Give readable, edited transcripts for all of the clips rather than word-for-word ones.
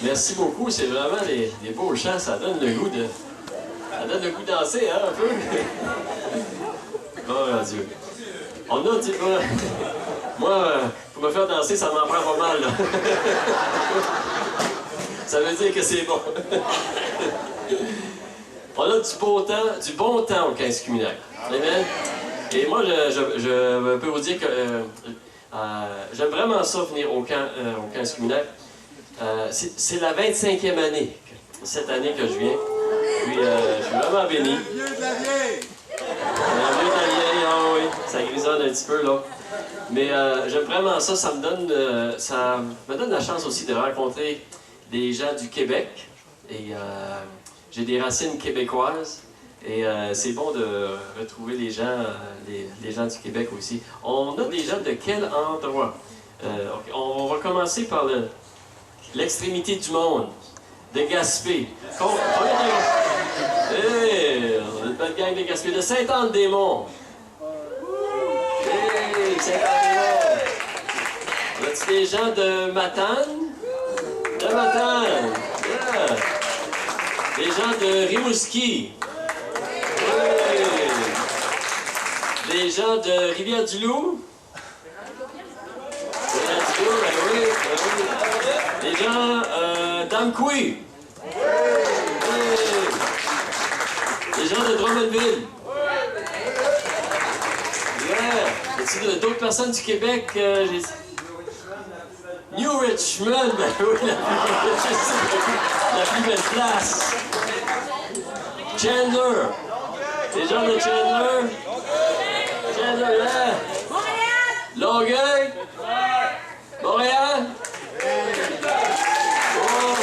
Merci beaucoup, c'est vraiment des beaux chants, ça donne le goût de... Ça donne le goût de danser, hein, un peu? Oh mon Dieu. On a, tu vois... Moi, pour me faire danser, ça m'en prend pas mal, là. Ça veut dire que c'est bon. On a du bon temps au 15 communaire. Amen. Et moi, je peux vous dire que j'aime vraiment ça venir au 15 communaire. C'est la 25e année, cette année que je viens. Puis je suis vraiment béni. Le vieux de la vieille! Le vieux de la vieille, ah oui, ça grisonne un petit peu là. Mais j'aime vraiment ça, ça me donne la chance aussi de rencontrer des gens du Québec. Et j'ai des racines québécoises. Et c'est bon de retrouver les gens du Québec aussi. On a des gens de quel endroit? On va commencer par l'extrémité du monde, de Gaspé. Hey, on a une belle gang de Gaspé, de Sainte-Anne-des-Monts. Hey, Sainte-Anne-des-Monts. Y a-t-il des gens de Matane? De Matane. Yeah. Des gens de Rimouski. Hey. Des gens de Rivière-du-Loup. Rivière-du-Loup, ben oui, ben oui. Des gens d'Amqui. Des gens de Drummondville. Yeah. Y a-t-il d'autres personnes du Québec? New Richmond, ben oui, la plus belle place. Chandler. Des gens de Chandler. Chandler, yeah. Longueuil. Montréal. Oh,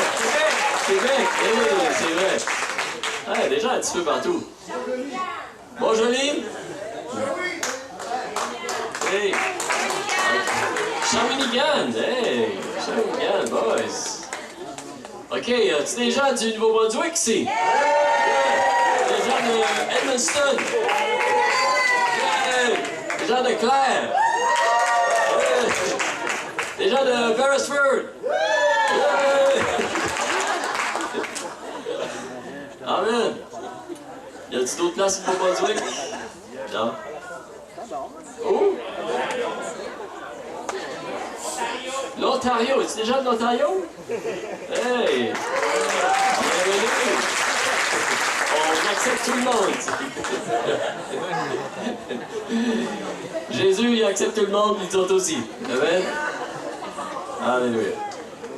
Québec, hey, c'est vrai. Hey, des gens un petit peu partout. Bonjour-Jolie. Hey. Shawinigan, hey. Shawinigan, boys. OK, tu des gens du Nouveau-Brunswick ici? Yeah. Des gens de Edmundston. Yeah. Des gens de Clare. Yeah. Des gens de Beresford. Yeah. Amen. Y a-t-il d'autres places du Nouveau-Brunswick? Non. Où? L'Ontario. Es-tu déjà de l'Ontario? Hey! Bienvenue! On accepte tout le monde! Jésus, il accepte tout le monde, ils sont aussi. Amen? Alléluia.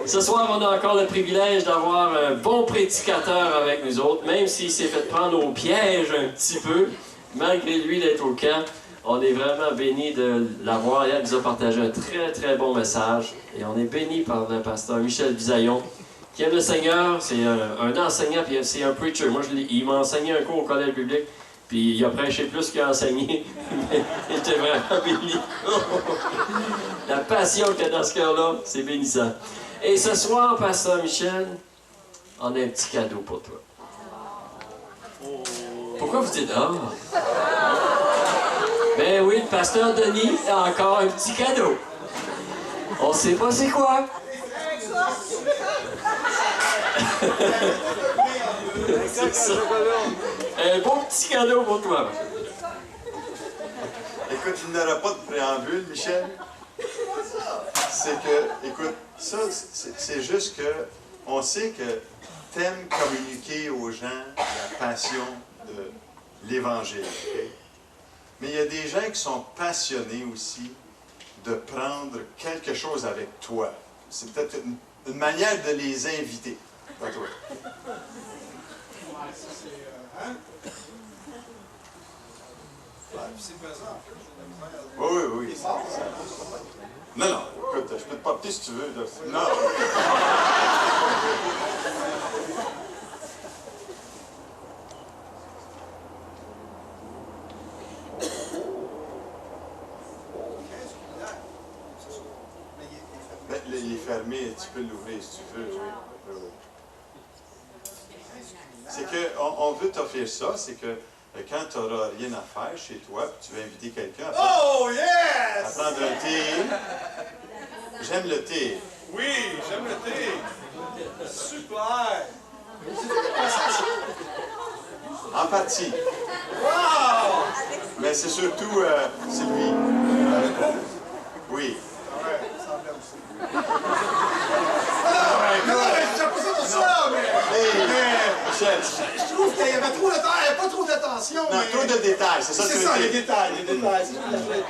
Ce soir, on a encore le privilège d'avoir un bon prédicateur avec nous autres, même s'il s'est fait prendre au piège un petit peu, malgré lui d'être au camp. On est vraiment bénis de l'avoir. Il nous a partagé un très, très bon message. Et on est bénis par le pasteur Michel Bisaillon, qui aime le Seigneur. C'est un enseignant, puis c'est un preacher. Moi, il m'a enseigné un cours au collège biblique, puis il a prêché plus qu'il a enseigné. Il était vraiment béni. La passion qu'il y a dans ce cœur-là, c'est bénissant. Et ce soir, pasteur Michel, on a un petit cadeau pour toi. Pourquoi vous dites « Ah! » Ben oui, le pasteur Denis a encore un petit cadeau. On sait pas c'est quoi. C'est ça. Un beau petit cadeau pour toi. Écoute, il n'aura pas de préambule, Michel. C'est que, écoute, ça, c'est juste que on sait que t'aimes communiquer aux gens la passion de l'Évangile. Okay? Mais il y a des gens qui sont passionnés aussi de prendre quelque chose avec toi. C'est peut-être une manière de les inviter. Pas toi. C'est pesant. Oui, oui, oui. Non, non, écoute, je peux te porter si tu veux. Là. Non. Ben, il est fermé, tu peux l'ouvrir si tu veux. Oui. C'est qu'on veut t'offrir ça, c'est que quand tu n'auras rien à faire chez toi, puis tu veux inviter quelqu'un à prendre un thé. J'aime le thé. Oui, j'aime le thé. Super! En partie. Wow! Mais c'est surtout Sylvie. Oui. Ouais, ça semblait aussi. Non, mais j'ai pas ça pour ça, mais Michel. je trouve qu'il y avait trop de temps, il n'y avait pas trop d'attention. Non, mais... trop de détails, c'est ça que C'est tu ça, veux les dire. détails, c'est tout à fait.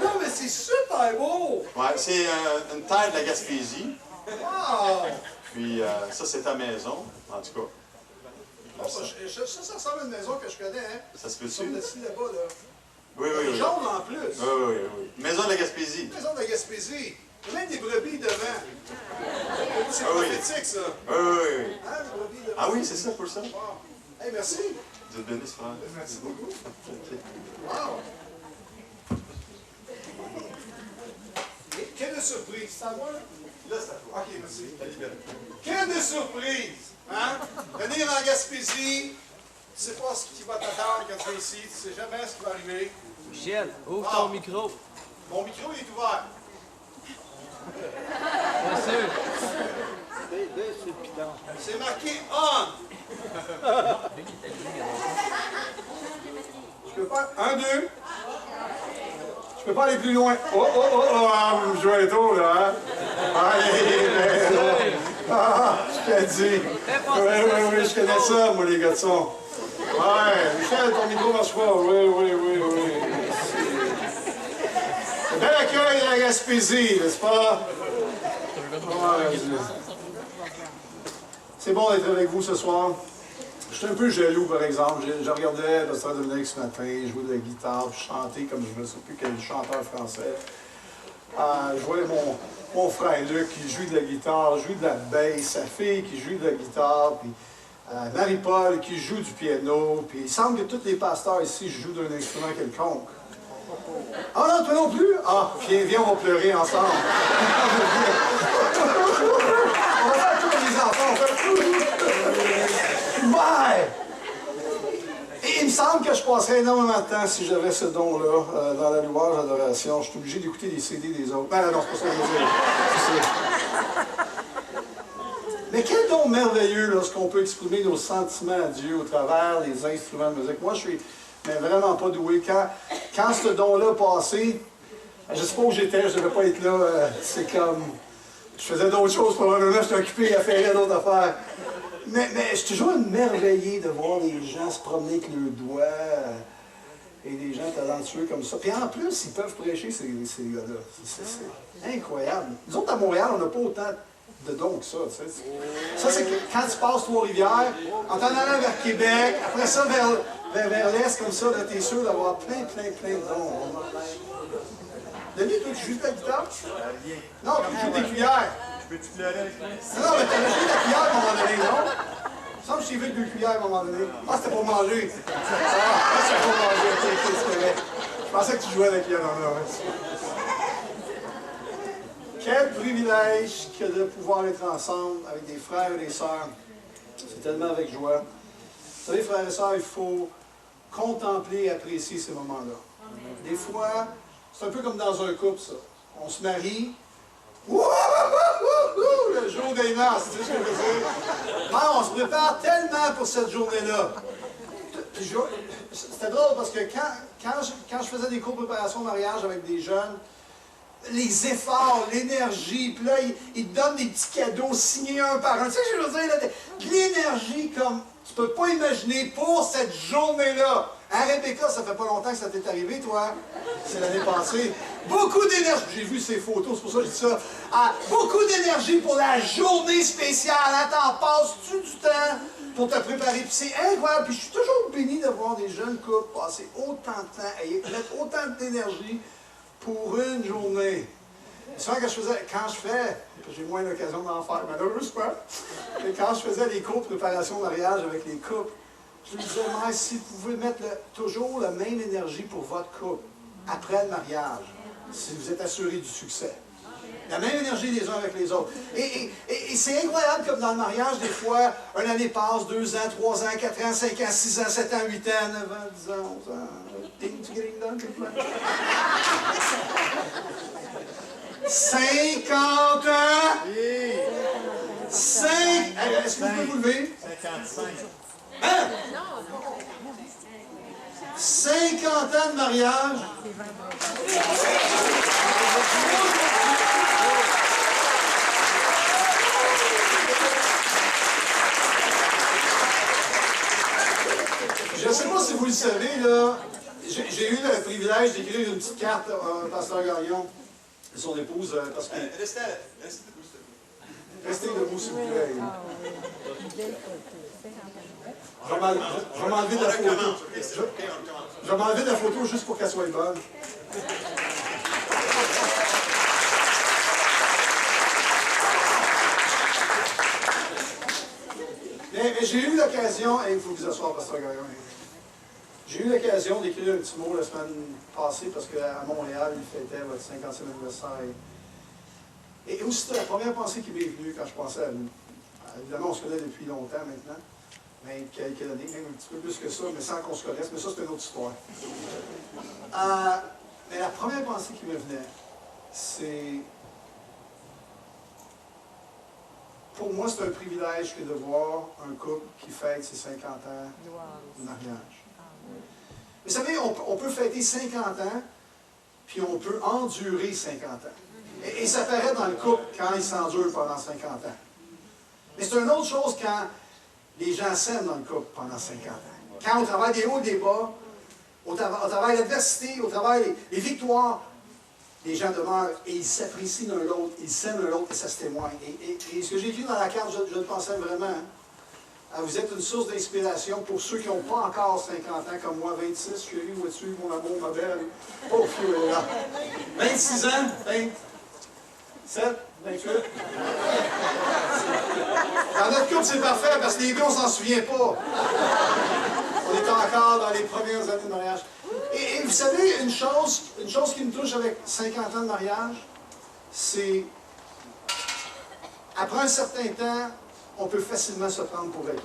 Non, mais c'est super beau! Ouais, c'est une terre de la Gaspésie. Wow! Puis ça, c'est ta maison, en tout cas. Oh, ça ressemble à une maison que je connais, hein? Ça se Comme peut-tu? ici, là-bas, là. Oui, oui, oui. Jaune en plus. Oui, oui, oui. Maison de la Gaspésie. Maison de la Gaspésie. Il y a même des brebis devant. C'est Ah oui. prophétique, ça. Oui, oui, oui. Hein, les brebis devant. Ah oui, c'est ça pour ça? Wow. Hey, merci. Dieu te bénisse, frère. Merci beaucoup. Wow. Et quelle surprise. C'est à moi? Là, c'est à toi. OK, merci. Quelle surprise. Hein? Venir en Gaspésie, tu sais pas ce qui va t'attendre quand tu es ici. Tu sais jamais ce qui va arriver. Michel, ouvre ton micro. Mon micro il est ouvert. Bien sûr. C'est marqué on. Je peux pas. 1, 2. Je peux pas aller plus loin. Oh, oh, oh, oh, ah, vous me jouez tôt, là, hein? Allez, mais là. Ah, je t'ai dit. Oui, je connais ça, moi, les gars de son. Ouais, Michel, ton micro marche pas. Oui. Bel accueil à la Gaspésie, n'est-ce pas? Ouais, c'est bon d'être avec vous ce soir. Je suis un peu jaloux, par exemple. Je regardais Pasteur Dominique ce matin, jouer de la guitare, puis chanter comme je ne sais plus quel chanteur français. Je voyais mon frère Luc qui joue de la guitare, joue de la basse, sa fille qui joue de la guitare, puis Marie-Paul qui joue du piano, puis il semble que tous les pasteurs ici jouent d'un instrument quelconque. Ah non, toi non plus? Ah, viens, on va pleurer ensemble. On va faire tous les enfants, on fait... Ouais! Et il me semble que je passerais énormément de temps si j'avais ce don-là dans la louange, l'adoration. Je suis obligé d'écouter les CD des autres. Ben non, c'est pas ça que je veux dire. Mais quel don merveilleux lorsqu'on peut exprimer nos sentiments à Dieu au travers des instruments de musique. Moi, je suis vraiment pas doué. Quand ce don-là passé, je sais pas où j'étais, je devais pas être là. C'est comme... Je faisais d'autres choses probablement, j'étais occupé à faire d'autres affaires. Mais je suis toujours émerveillé de voir les gens se promener avec leurs doigts et des gens talentueux comme ça. Puis en plus, ils peuvent prêcher, ces gars-là. C'est incroyable. Nous autres, à Montréal, on n'a pas autant de dons que ça. Tu sais. Ça, c'est quand tu passes Trois-Rivières, en t'en allant vers Québec, après ça, vers l'Est, comme ça, tu es sûr d'avoir plein de dons. Denis, toi, tu joues de la guitare? Non, tu joues des cuillères. Peux-tu pleurer avec moi? Non, mais tu as joué de la cuillère à un moment donné, non? Il me semble que je t'ai vu avec deux cuillères à un moment donné. Ah, c'était pour manger. Ah, c'était pour manger. Ok, c'est correct. Je pensais que tu jouais avec la cuillère. Non. Quel privilège que de pouvoir être ensemble avec des frères et des sœurs. C'est tellement avec joie. Vous savez, frères et sœurs, il faut contempler et apprécier ces moments-là. Des fois, c'est un peu comme dans un couple, ça. On se marie. Le jour des noces, tu sais ce que je veux dire? On se prépare tellement pour cette journée-là. C'était drôle parce que quand je faisais des cours de préparation au mariage avec des jeunes, les efforts, l'énergie, puis là, ils te donnent des petits cadeaux signés un par un. Tu sais ce que je veux dire? Là, de l'énergie comme tu peux pas imaginer pour cette journée-là. Hein, Rebecca, ça fait pas longtemps que ça t'est arrivé, toi? C'est l'année passée. Beaucoup d'énergie. J'ai vu ces photos, c'est pour ça que je dis ça. Beaucoup d'énergie pour la journée spéciale. Hein, t'en passes-tu du temps pour te préparer? Puis c'est incroyable. Puis je suis toujours béni de voir des jeunes couples passer autant de temps et mettre autant d'énergie pour une journée. Souvent, quand je fais, j'ai moins l'occasion d'en faire, malheureusement, mais quand je faisais les cours de préparation au mariage avec les couples, je me disais, mais si vous pouvez mettre toujours la même énergie pour votre couple après le mariage, si vous êtes assuré du succès. La même énergie les uns avec les autres. Et c'est incroyable comme dans le mariage, des fois, une année passe, 2 ans, 3 ans, 4 ans, 5 ans, 6 ans, 7 ans, 8 ans, 9 ans, 10 ans, 11 ans. Things getting done, 50 ans! Est-ce que vous pouvez vous lever? 55. Hein? 50 ans de mariage. Je ne sais pas si vous le savez, là, j'ai eu le privilège d'écrire une petite carte à Pasteur Gagnon et son épouse, parce que... Restez Restez debout, s'il vous plaît. Je vais m'enlever de la photo. Je vais m'enlever de la photo juste pour qu'elle soit bonne. Mais j'ai eu l'occasion, et il faut vous asseoir, Pasteur Gagnon. J'ai eu l'occasion d'écrire un petit mot la semaine passée parce qu'à Montréal, il fêtait votre 50e anniversaire. Et aussi, la première pensée qui m'est venue quand je pensais à vous. Évidemment, on se connaît depuis longtemps maintenant, mais quelques années, même un petit peu plus que ça, mais sans qu'on se connaisse, mais ça, c'est une autre histoire. Mais la première pensée qui me venait, c'est... Pour moi, c'est un privilège que de voir un couple qui fête ses 50 ans de mariage. Vous savez, on peut fêter 50 ans, puis on peut endurer 50 ans. Et ça paraît dans le couple quand ils s'endurent pendant 50 ans. Mais c'est une autre chose quand les gens s'aiment dans le couple pendant 50 ans. Quand on travaille des hauts et des bas, au travail l'adversité, au travail les victoires, les gens demeurent et ils s'apprécient l'un l'autre, ils s'aiment l'un l'autre et ça se témoigne. Et ce que j'ai écrit dans la carte, je le pensais vraiment. Vous êtes une source d'inspiration pour ceux qui n'ont pas encore 50 ans, comme moi, 26, chérie, vois-tu, mon amour, ma belle. Oh, fiou, elle est là. 26 ans, 27, 28. Dans notre couple, c'est parfait, parce que les gars, on s'en souvient pas. On est encore dans les premières années de mariage. Et vous savez, une chose qui me touche avec 50 ans de mariage, c'est, après un certain temps, on peut facilement se prendre pour acquis.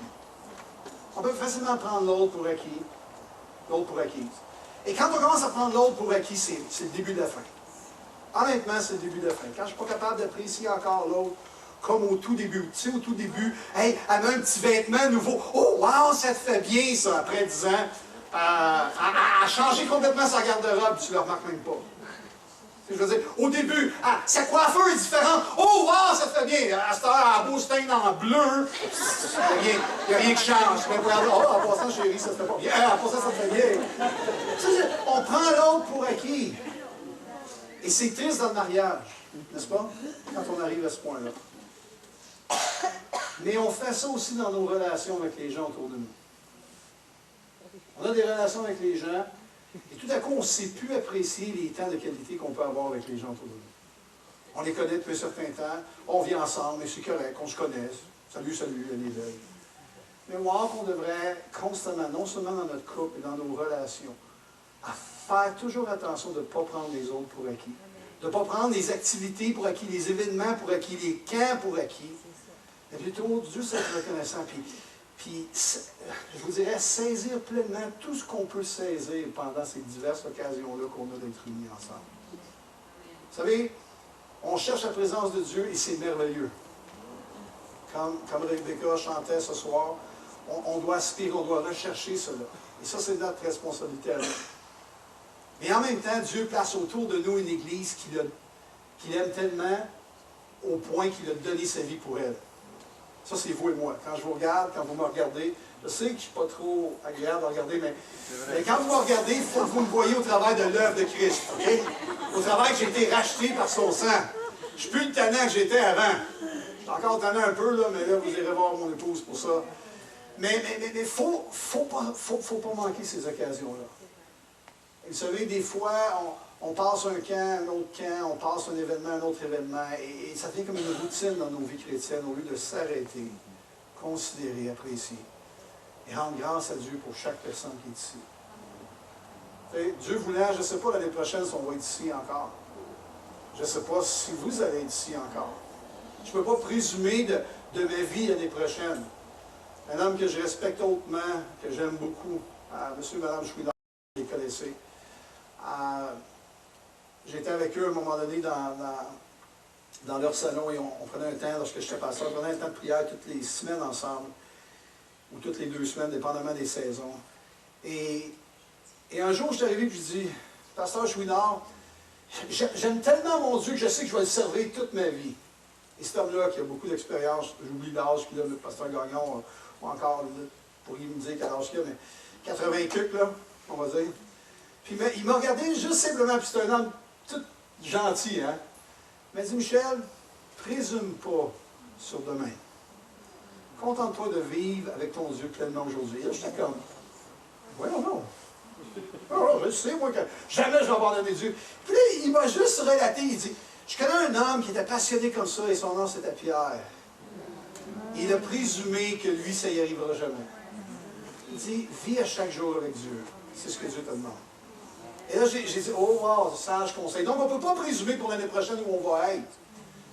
On peut facilement prendre l'autre pour acquis, l'autre pour acquise. Et quand on commence à prendre l'autre pour acquis, c'est le début de la fin. Honnêtement, c'est le début de la fin. Quand je ne suis pas capable d'apprécier encore l'autre, comme au tout début. Tu sais, au tout début, hey, elle met un petit vêtement nouveau. Oh, wow, ça te fait bien, ça, après 10 ans. À changer complètement sa garde-robe, tu ne le remarques même pas. Je veux dire, au début, sa coiffure est différente. Oh, wow, ça te fait bien. À cette heure, elle a beau se teindre en bleu. Il n'y a rien qui change. Mais regarde, en passant, chérie, ça te fait pas bien. En passant, ça te fait bien. On prend l'autre pour acquis. Et c'est triste dans le mariage, n'est-ce pas? Quand on arrive à ce point-là. Mais on fait ça aussi dans nos relations avec les gens autour de nous. On a des relations avec les gens, et tout à coup, on ne sait plus apprécier les temps de qualité qu'on peut avoir avec les gens autour de nous. On les connaît depuis un certain temps, on vit ensemble, mais c'est correct, on se connaît. Salut, salut, elle est belle. Mais voir qu'on devrait constamment, non seulement dans notre couple et dans nos relations, à faire toujours attention de ne pas prendre les autres pour acquis. De ne pas prendre les activités pour acquis, les événements pour acquis, les camps pour acquis. Mais plutôt, juste être reconnaissant. Puis, je vous dirais, saisir pleinement tout ce qu'on peut saisir pendant ces diverses occasions-là qu'on a d'être unis ensemble. Vous savez, on cherche la présence de Dieu et c'est merveilleux. Comme Rebecca chantait ce soir, on doit aspirer, on doit rechercher cela. Et ça, c'est notre responsabilité à nous. Mais en même temps, Dieu place autour de nous une Église qu'il aime tellement au point qu'il a donné sa vie pour elle. Ça, c'est vous et moi. Quand je vous regarde, quand vous me regardez, je sais que je ne suis pas trop agréable à regarder, mais quand vous me regardez, il faut que vous me voyez au travers de l'œuvre de Christ. Okay? Au travers que j'ai été racheté par son sang. Je ne suis plus le tannant que j'étais avant. Je suis encore tannant un peu, là, mais là, vous irez voir mon épouse pour ça. Mais il ne faut pas manquer ces occasions-là. Vous savez, des fois, on passe un camp, un autre camp, on passe un événement, un autre événement, et ça devient comme une routine dans nos vies chrétiennes, au lieu de s'arrêter, considérer, apprécier, et rendre grâce à Dieu pour chaque personne qui est ici. Et Dieu voulant, je ne sais pas l'année prochaine si on va être ici encore. Je ne sais pas si vous allez être ici encore. Je ne peux pas présumer de ma vie l'année prochaine. Un homme que je respecte hautement, que j'aime beaucoup, monsieur et madame Chouinard, vous les connaissez. J'étais avec eux à un moment donné dans dans leur salon et on prenait un temps, lorsque j'étais pasteur, on prenait un temps de prière toutes les semaines ensemble, ou toutes les 2 semaines, dépendamment des saisons. Et un jour, je suis arrivé et je dis, pasteur Chouinard, j'aime tellement mon Dieu que je sais que je vais le servir toute ma vie. Et cet homme-là, qui a beaucoup d'expérience, j'oublie l'âge qu'il a, le pasteur Gagnon, ou encore, vous pourriez me dire quel âge qu'il a, mais 80 cucs, là, on va dire. Puis il m'a regardé juste simplement, puis c'est un homme tout gentil, hein. Il m'a dit, Michel, présume pas sur demain. Contente-toi de vivre avec ton Dieu pleinement aujourd'hui. Et là, j'étais comme, voyons non. Oh, je sais, moi, que jamais je vais abandonner Dieu. Puis là, il m'a juste relaté, il dit, je connais un homme qui était passionné comme ça, et son nom c'était Pierre. Il a présumé que lui, ça y arrivera jamais. Il dit, vis à chaque jour avec Dieu. C'est ce que Dieu te demande. Et là, j'ai dit, oh wow, sage conseil. Donc, on ne peut pas présumer pour l'année prochaine où on va être,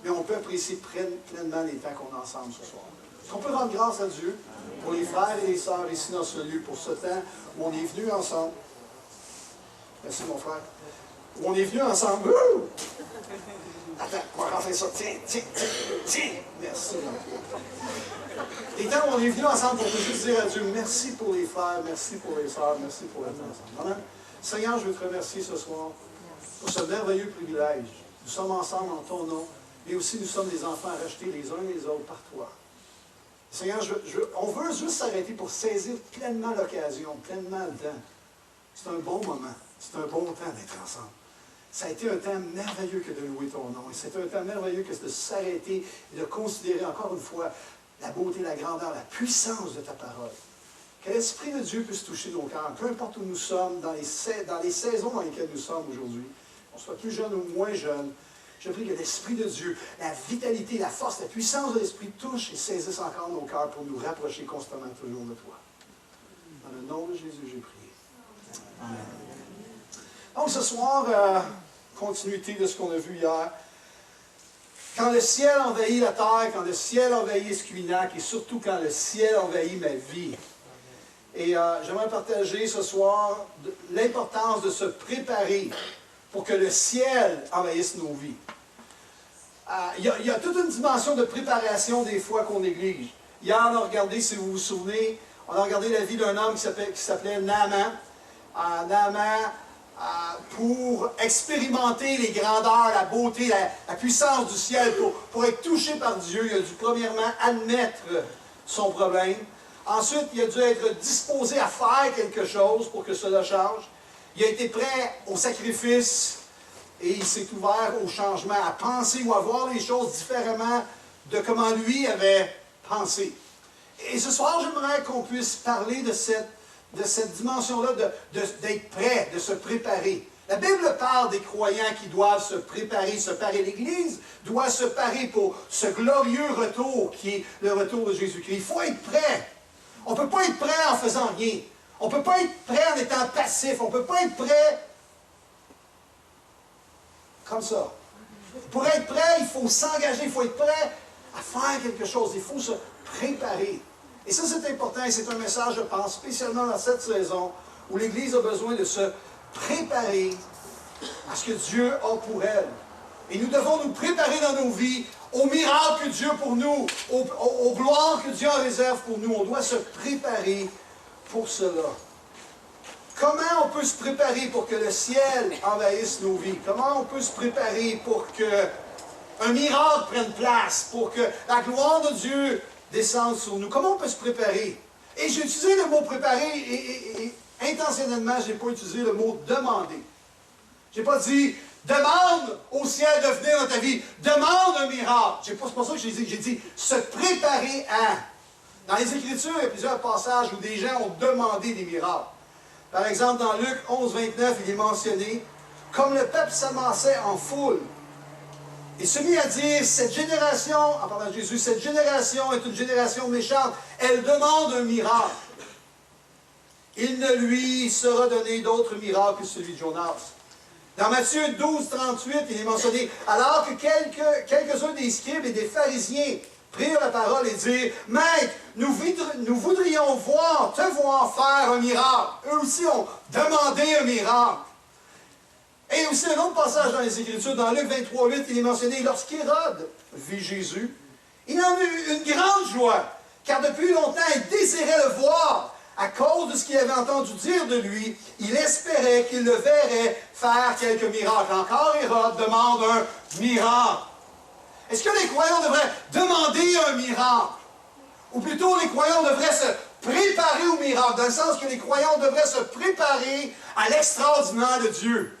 mais on peut apprécier pleinement les temps qu'on a ensemble ce soir. Est-ce qu'on peut rendre grâce à Dieu pour les frères et les sœurs ici dans ce lieu, pour ce temps où on est venus ensemble. Merci, mon frère. Où on est venus ensemble. Ouh! Attends, on va rentrer ça. Tiens. Merci. Les temps où on est venus ensemble pour juste dire à Dieu, merci pour les frères, merci pour les sœurs, merci pour la ensemble. Amen. Seigneur, je veux te remercier ce soir pour ce merveilleux privilège. Nous sommes ensemble en ton nom, mais aussi nous sommes des enfants rachetés les uns les autres par toi. Seigneur, on veut juste s'arrêter pour saisir pleinement l'occasion, pleinement le temps. C'est un bon moment, c'est un bon temps d'être ensemble. Ça a été un temps merveilleux que de louer ton nom. Et c'est un temps merveilleux que de s'arrêter et de considérer encore une fois la beauté, la grandeur, la puissance de ta parole. Que l'Esprit de Dieu puisse toucher nos cœurs, peu importe où nous sommes, dans les saisons dans lesquelles nous sommes aujourd'hui. On soit plus jeune ou moins jeune. Je prie que l'Esprit de Dieu, la vitalité, la force, la puissance de l'Esprit touche et saisisse encore nos cœurs pour nous rapprocher constamment toujours de toi. Dans le nom de Jésus, j'ai prié. Amen. Donc ce soir, continuité de ce qu'on a vu hier. Quand le ciel envahit la terre, quand le ciel envahit Esquinac, et surtout quand le ciel envahit ma vie. Et j'aimerais partager ce soir l'importance de se préparer pour que le ciel envahisse nos vies. Il y a toute une dimension de préparation des fois qu'on néglige. Hier, on a regardé, si vous vous souvenez, on a regardé la vie d'un homme qui s'appelait Naaman. Naaman, pour expérimenter les grandeurs, la beauté, la puissance du ciel, pour être touché par Dieu, il a dû premièrement admettre son problème. Ensuite, il a dû être disposé à faire quelque chose pour que cela change. Il a été prêt au sacrifice et il s'est ouvert au changement, à penser ou à voir les choses différemment de comment lui avait pensé. Et ce soir, j'aimerais qu'on puisse parler de cette dimension-là, d'être prêt, de se préparer. La Bible parle des croyants qui doivent se préparer. L'Église doit se parer pour ce glorieux retour qui est le retour de Jésus-Christ. Il faut être prêt. On ne peut pas être prêt en faisant rien. On ne peut pas être prêt en étant passif. On ne peut pas être prêt comme ça. Pour être prêt, il faut s'engager, il faut être prêt à faire quelque chose. Il faut se préparer. Et ça, c'est important et c'est un message, je pense, spécialement dans cette saison où l'Église a besoin de se préparer à ce que Dieu a pour elle. Et nous devons nous préparer dans nos vies aux miracles que Dieu pour nous, aux gloires que Dieu en réserve pour nous. On doit se préparer pour cela. Comment on peut se préparer pour que le ciel envahisse nos vies? Comment on peut se préparer pour qu'un miracle prenne place, pour que la gloire de Dieu descende sur nous? Comment on peut se préparer? Et j'ai utilisé le mot préparer et intentionnellement, je n'ai pas utilisé le mot demander. Je n'ai pas dit demande au ciel de venir dans ta vie. Demande un miracle. C'est pas ça que j'ai dit. J'ai dit se préparer à. Dans les Écritures, il y a plusieurs passages où des gens ont demandé des miracles. Par exemple, dans Luc 11, 29, il est mentionné comme le peuple s'amassait en foule. Et se mit à dire, cette génération, en parlant de Jésus, cette génération est une génération méchante. Elle demande un miracle. Il ne lui sera donné d'autre miracle que celui de Jonas. Dans Matthieu 12, 38, il est mentionné, alors que quelques-uns des scribes et des pharisiens prirent la parole et dirent, Maître, nous voudrions te voir faire un miracle. Eux aussi ont demandé un miracle. Et a aussi un autre passage dans les Écritures, dans Luc 23:8, il est mentionné, lorsqu'Hérode vit Jésus, il en eut une grande joie, car depuis longtemps il désirait le voir. À cause de ce qu'il avait entendu dire de lui, il espérait qu'il le verrait faire quelques miracles. Encore Hérode demande un miracle. Est-ce que les croyants devraient demander un miracle? Ou plutôt les croyants devraient se préparer au miracle, dans le sens que les croyants devraient se préparer à l'extraordinaire de Dieu.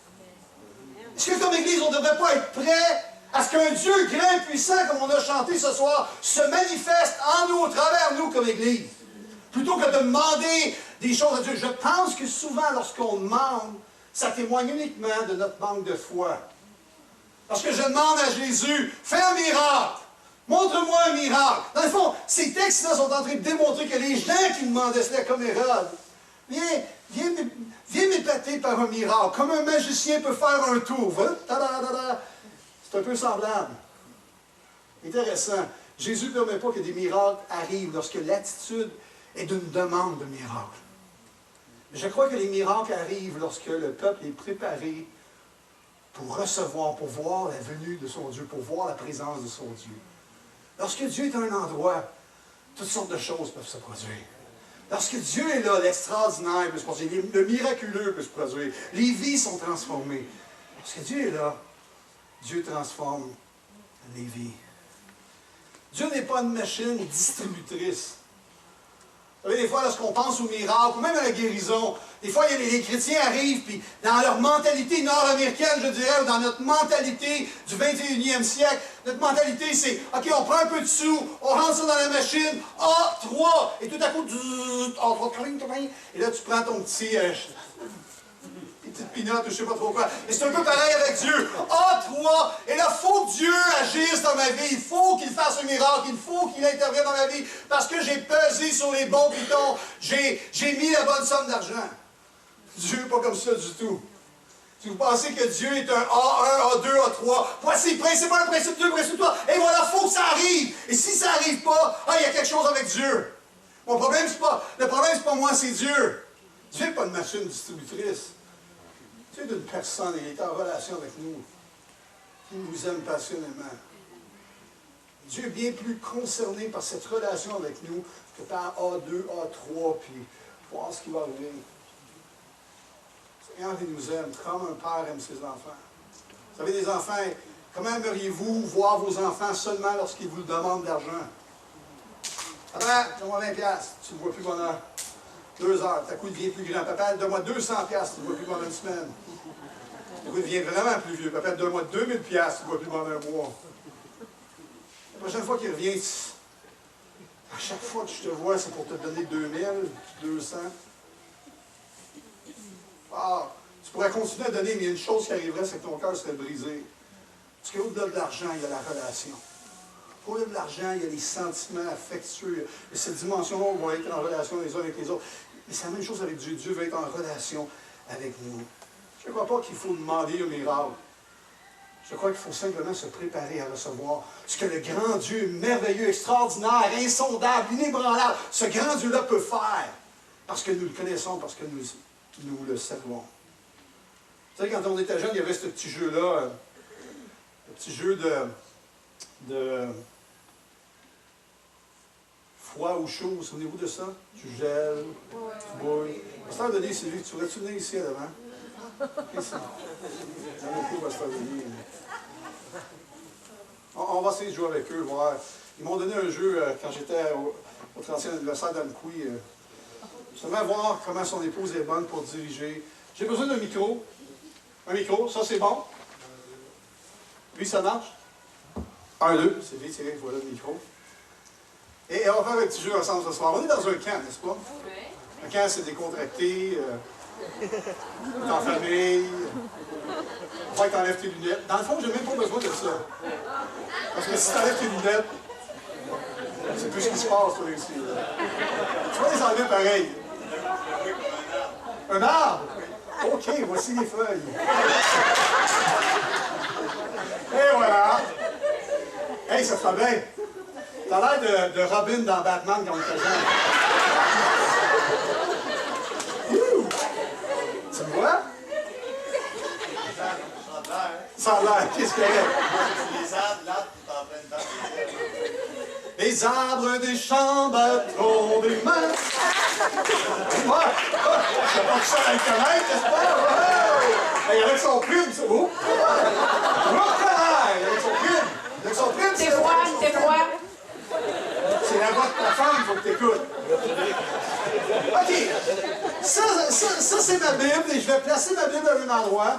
Est-ce que comme Église, on ne devrait pas être prêt à ce qu'un Dieu grand et puissant, comme on a chanté ce soir, se manifeste en nous, au travers nous, comme Église? Plutôt que de demander des choses à Dieu. Je pense que souvent, lorsqu'on demande, ça témoigne uniquement de notre manque de foi. Lorsque je demande à Jésus, fais un miracle, montre-moi un miracle. Dans le fond, ces textes-là sont en train de démontrer que les gens qui demandaient cela comme Hérode, viens m'épater par un miracle, comme un magicien peut faire un tour. C'est un peu semblable. Intéressant. Jésus ne permet pas que des miracles arrivent lorsque l'attitude est d'une demande de miracle. Je crois que les miracles arrivent lorsque le peuple est préparé pour recevoir, pour voir la venue de son Dieu, pour voir la présence de son Dieu. Lorsque Dieu est à un endroit, toutes sortes de choses peuvent se produire. Lorsque Dieu est là, l'extraordinaire peut se produire, le miraculeux peut se produire, les vies sont transformées. Lorsque Dieu est là, Dieu transforme les vies. Dieu n'est pas une machine distributrice. Vous savez, des fois, lorsqu'on pense aux miracles, ou même à la guérison, des fois, les chrétiens arrivent, puis dans leur mentalité nord-américaine, je dirais, ou dans notre mentalité du 21e siècle, notre mentalité, c'est, OK, on prend un peu de sous, on rentre ça dans la machine, A3, et tout à coup, A3, et là, tu prends ton petit... petite pinotte, je ne sais pas trop quoi. Et c'est un peu pareil avec Dieu. A3, et là, il faut que Dieu agisse dans ma vie. Il faut qu'il fasse un miracle. Il faut qu'il intervienne dans ma vie. Parce que j'ai pesé sur les bons pitons. J'ai mis la bonne somme d'argent. Dieu n'est pas comme ça du tout. Si vous pensez que Dieu est un A1, A2, A3, voici principe 1, principe 2, principe 3, et voilà, il faut que ça arrive. Et si ça n'arrive pas, il y a quelque chose avec Dieu. Mon problème, le problème, c'est pas moi, c'est Dieu. Dieu n'est pas une machine distributrice. Dieu est une personne, il est en relation avec nous. Il nous aime passionnément. Dieu est bien plus concerné par cette relation avec nous que par A2, A3, puis voir ce qui va arriver. Seigneur, il nous aime comme un père aime ses enfants. Vous savez, les enfants, comment aimeriez-vous voir vos enfants seulement lorsqu'ils vous demandent de l'argent? Papa, donne-moi 20$, tu ne vois plus pendant 2 heures. Tout à coup, il devient plus grand. Papa, donne-moi 200$, tu ne vois plus pendant une semaine. Tout à coup, il devient vraiment plus vieux. Papa, donne-moi 2000$, tu ne vois plus pendant un mois. La prochaine fois qu'il revient, à chaque fois que je te vois, c'est pour te donner 2000, 200. Ah, tu pourrais continuer à donner, mais il y a une chose qui arriverait, c'est que ton cœur serait brisé. Parce qu'au-delà de l'argent, il y a la relation. Au-delà de l'argent, il y a les sentiments affectueux. Et cette dimension-là, on va être en relation les uns avec les autres. Mais c'est la même chose avec Dieu. Dieu va être en relation avec nous. Je ne crois pas qu'il faut demander un miracle. Je crois qu'il faut simplement se préparer à recevoir ce que le grand Dieu, merveilleux, extraordinaire, insondable, inébranlable, ce grand Dieu-là peut faire. Parce que nous le connaissons, parce que nous le savons. Vous savez, quand on était jeune, il y avait ce petit jeu-là, le petit jeu de froid ou chaud, souvenez-vous de ça? Tu gèles, tu bouilles. Pasteur Denis, Sylvie, tu voudrais-tu venir ici à l'avant? On va essayer de jouer avec eux, voir. Ils m'ont donné un jeu quand j'étais au 30e anniversaire d'Amkoui. Justement, voir comment son épouse est bonne pour diriger. J'ai besoin d'un micro. Un micro, ça c'est bon. Lui, ça marche. 1, 2, c'est vite, Thierry, voilà le micro. Et on va faire un petit jeu ensemble ce soir. On est dans un camp, n'est-ce pas? Oui. Un camp, c'est décontracté. T'es en famille. Faut que t'enlèves tes lunettes. Dans le fond, j'ai même pas besoin de ça. Parce que si t'enlèves tes lunettes, c'est plus ce qui se passe, toi, ici. Tu vas les enlever pareil. Un arbre? OK, voici les feuilles. Et voilà. Hey, ça te fait bien. T'as l'air de Robin dans Batman quand on était jeune. Tu me vois? Ça a l'air, qu'est-ce qu'il y a? Les arbres, l'arbre qui est en train de battre Les arbres des champs battront des mains. Ouais, je sais pas que ça va le connaître, n'est-ce pas? Ouais. Avec son prime, c'est beau. Avec son prime. Avec son prime, T'es froid, t'es froid. c'est la voix de ta femme, il faut que t'écoutes. OK. Ça c'est ma Bible, et je vais placer ma Bible à un endroit.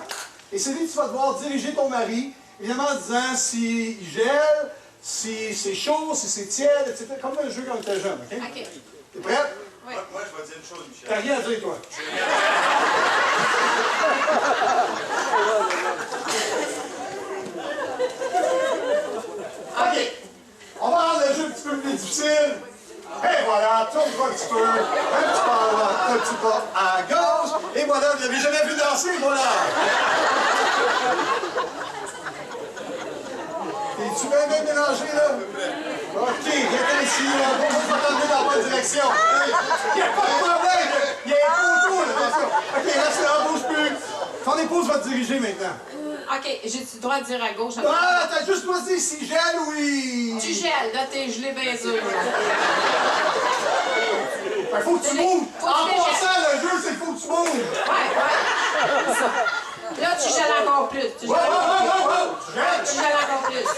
Et c'est lui que tu vas devoir diriger ton mari, évidemment en disant s'il gèle, si c'est chaud, si c'est tiède, etc. Comme un jeu quand on était jeune, OK? OK. T'es prête? Oui. Moi, je vais dire une chose, Michel. T'as rien à dire, toi. OK. On va rendre le jeu un petit peu plus difficile. Et voilà, tourne-toi un petit peu. Un petit pas à droite, un petit pas à gauche. Et voilà, vous n'avez jamais vu danser, voilà. Es-tu bien mélangé, là? OK, viens ici, là. Bon, je vais t'emmener dans la bonne direction. Il n'y a pas de problème. Il y a un poteau, là, attention. OK, reste là, bouge plus. Ton épouse va te diriger maintenant. OK, j'ai le droit de dire à gauche. À Ah, droite. t'as juste choisi si gèle ou il... Tu gèles, là, t'es gelé bien dur. Fait faut que tu bouges. Faut que En tu passant, le jeu, c'est qu'il faut que tu bouges. Ouais. Là, tu gèles encore plus. Tu gèles Tu gèles encore plus.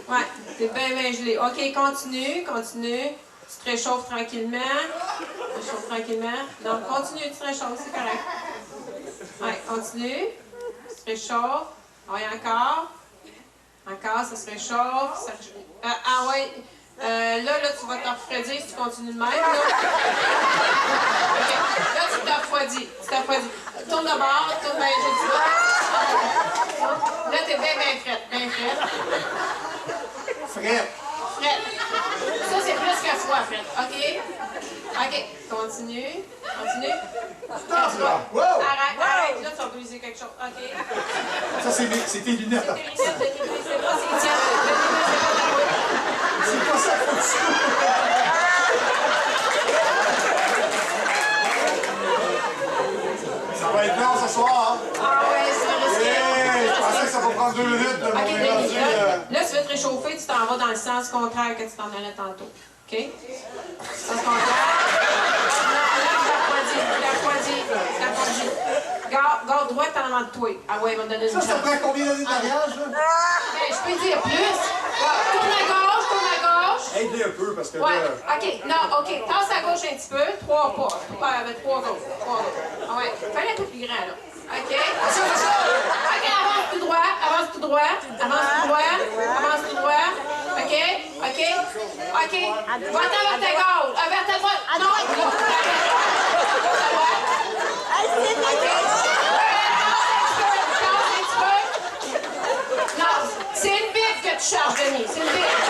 Ouais, t'es bien gelé. OK, continue, continue. Tu te réchauffes tranquillement. Tu te réchauffes tranquillement. Non, continue, tu te réchauffes, c'est correct. Ouais, continue. Tu te réchauffes. Oui, encore. Encore, ça se réchauffe. Ah ouais. Là, tu vas te refroidir si tu continues de même. Là, okay. Là tu te refroidis. Tourne de bord, tourne bien du bord. Là, t'es bien frette, bien frette. Frette. Frette. Ça, c'est plus que froid, frette. OK? OK. Continue. Stop, là. Wow. Arrête. Là, tu vas briser quelque chose. OK? Ça, c'est tes lunettes. C'est tes lunettes, c'est pas c'est tiens. C'est pas ta route. C'est pas ça qu'il faut que tu Ça va être long ce soir, hein? Ah ouais, c'est risqué. Hey, je pensais que ça va prendre 2 minutes de OK, mon énergie. là, tu veux te réchauffer, tu t'en vas dans le sens contraire que tu t'en allais tantôt. OK? Sens contraire. Non, là, tu t'affroidis. Garde droite en avant de toi. Ah ouais, il va me donner une chance. Ça prend combien d'années de mariage, là? Ben, je peux dire plus. Tourne à gauche. Aide-les un peu, parce que Ouais, là... OK. Non, OK. Tasse à gauche un petit peu. 3 pas. Avec 3 gauches. Ah ouais. Fais un peu plus grand, là. OK? OK, avance tout droit. Avance tout droit. OK? Va-t'en vers ta gauche. Vers ta droite. Non, là. Ta droite. OK? Tasse un petit peu. Non, c'est une bite que tu charges, Denis. C'est une bite.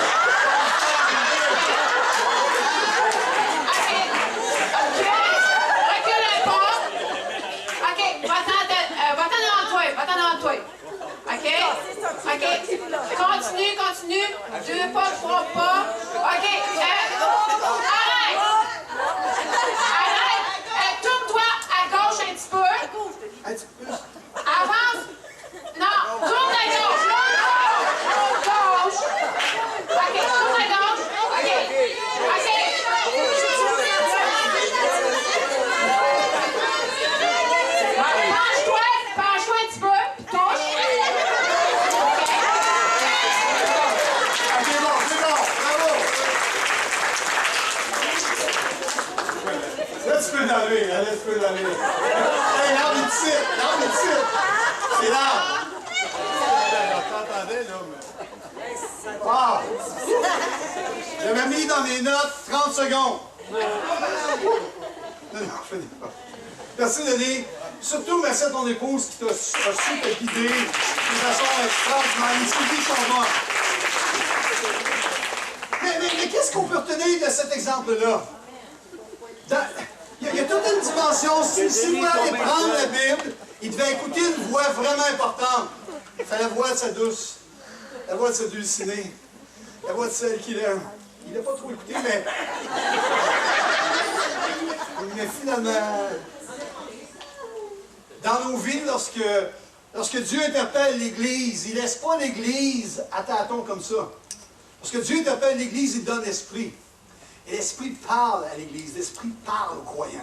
Va-t'en devant toi. OK? Continue. 2 pas, 3 pas. OK. Arrête! Tourne-toi à gauche un petit peu. Avance. Non, tourne à gauche. Gauche. OK, tourne à gauche. OK. Penche-toi un petit peu, puis touche. OK, bon, c'est bon, bravo! Là, tu peux l'enlever, là, tu peux l'enlever. Hey, l'arbre est ici, C'est l'arbre. T'entendais, là, mais... Wow! J'avais mis dans mes notes 30 secondes. Non, je fais des pas. Merci, Denis. Surtout, merci à ton épouse qui t'a su te guider de façon extraordinaire. Il suffit son nom. Mais qu'est-ce qu'on peut retenir de cet exemple-là? Il y a toute une dimension. Si vous allez prendre la Bible, il devait écouter une voix vraiment importante. C'est la voix de sa douce, la voix de sa dulcinée, la voix de celle qu'il aime. Il n'a pas trop écouté, mais finalement, dans nos vies, lorsque Lorsque Dieu interpelle l'Église, il ne laisse pas l'Église à tâtons comme ça. Lorsque Dieu interpelle l'Église, il donne l'Esprit. Et l'Esprit parle à l'Église, l'Esprit parle aux croyants.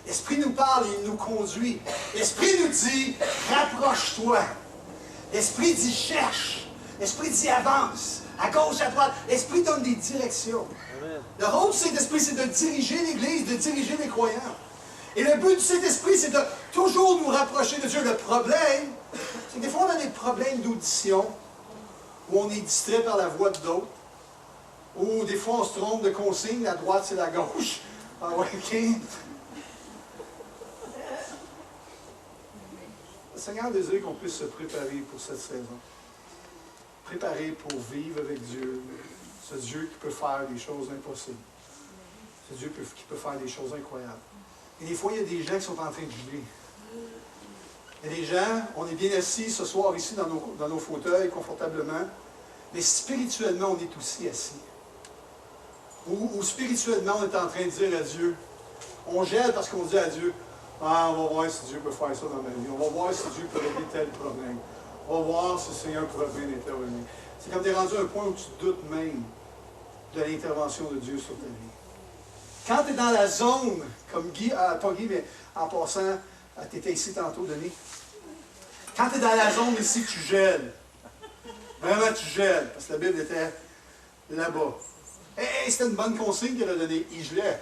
L'Esprit nous parle et il nous conduit. L'Esprit nous dit, rapproche-toi. L'Esprit dit, cherche. L'Esprit dit, avance. À gauche, à droite. L'Esprit donne des directions. Amen. Le rôle du Saint-Esprit, c'est de diriger l'Église, de diriger les croyants. Et le but du Saint-Esprit, c'est de toujours nous rapprocher de Dieu. Le problème, c'est que des fois, on a des problèmes d'audition, où on est distrait par la voix de d'autres, ou des fois, on se trompe de consigne, la droite, c'est la gauche. Ah ouais, OK. Le Seigneur désire qu'on puisse se préparer pour cette saison. Préparer pour vivre avec Dieu. Ce Dieu qui peut faire des choses impossibles. Ce Dieu qui peut faire des choses incroyables. Et des fois, il y a des gens qui sont en train de geler. Il y a des gens, on est bien assis ce soir ici dans nos fauteuils, confortablement, mais spirituellement, on est aussi assis. Ou spirituellement, on est en train de dire à Dieu, on gèle parce qu'on dit à Dieu, ah, on va voir si Dieu peut faire ça dans ma vie. On va voir si Dieu peut régler tel problème. On va voir si le Seigneur pourrait bien intervenir. C'est comme tu es rendu à un point où tu doutes même de l'intervention de Dieu sur ta vie. Quand tu es dans la zone, comme Guy, pas Guy, mais en passant, tu étais ici tantôt, Denis. Quand tu es dans la zone ici, tu gèles. Vraiment, tu gèles. Parce que la Bible était là-bas. Et c'était une bonne consigne qu'elle a donnée. Il gelait.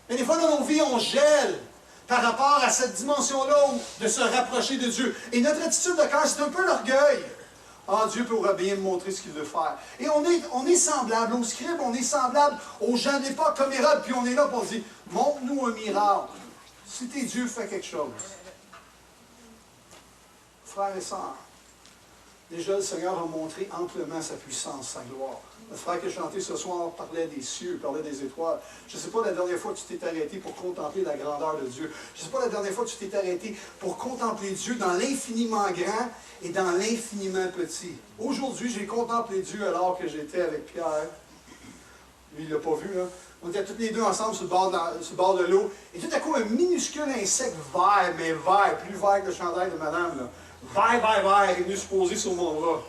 Mais des fois, dans nos vies, on gèle par rapport à cette dimension-là de se rapprocher de Dieu. Et notre attitude de cœur, c'est un peu l'orgueil. Ah, Dieu pourra bien me montrer ce qu'il veut faire. Et on est semblable aux scribes, on est semblable aux gens de l'époque comme Hérode, puis on est là pour dire, montre-nous un miracle. Si t'es Dieu, fais quelque chose. Frères et sœurs, déjà le Seigneur a montré amplement sa puissance, sa gloire. Le frère qui a chanté ce soir parlait des cieux, parlait des étoiles. Je ne sais pas la dernière fois que tu t'es arrêté pour contempler la grandeur de Dieu. Je ne sais pas la dernière fois que tu t'es arrêté pour contempler Dieu dans l'infiniment grand et dans l'infiniment petit. Aujourd'hui, j'ai contemplé Dieu alors que j'étais avec Pierre. Lui, il ne l'a pas vu, là. On était tous les deux ensemble sur le bord de l'eau. Et tout à coup, un minuscule insecte vert, mais vert, plus vert que le chandail de madame, là. Vert, est venu se poser sur mon bras.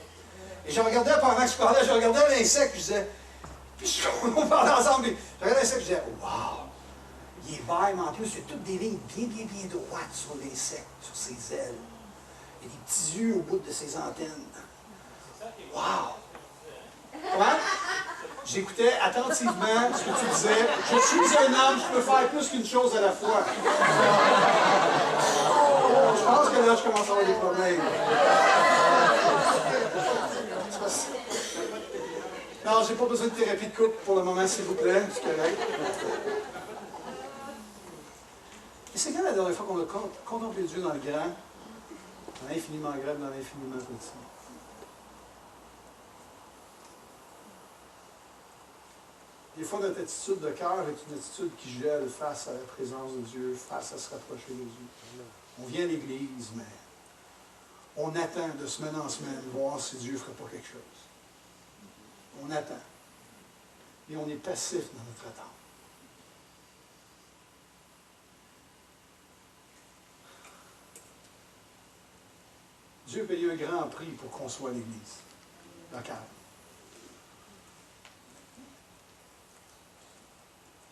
Et je regardais pendant que je parlais, je regardais l'insecte, je disais, puis on parlait ensemble, je regardais l'insecte, je disais, waouh, il est vert, mais en plus, il y a toutes des lignes bien droites sur l'insecte, sur ses ailes. Il y a des petits yeux au bout de ses antennes. Waouh! Comment? J'écoutais attentivement ce que tu disais. Je suis un homme, je peux faire plus qu'une chose à la fois. Je pense que là, je commence à avoir des problèmes. Non, j'ai pas besoin de thérapie de couple pour le moment, s'il vous plaît. C'est correct. Et c'est quand la dernière fois qu'on a contemplé Dieu dans le grand, dans l'infiniment grand, dans l'infiniment petit? Des fois, notre attitude de cœur est une attitude qui gèle face à la présence de Dieu, face à se rapprocher de Dieu. On vient à l'Église, mais on attend de semaine en semaine voir si Dieu ne ferait pas quelque chose. On attend. Et on est passif dans notre attente. Dieu paye un grand prix pour qu'on soit l'Église locale.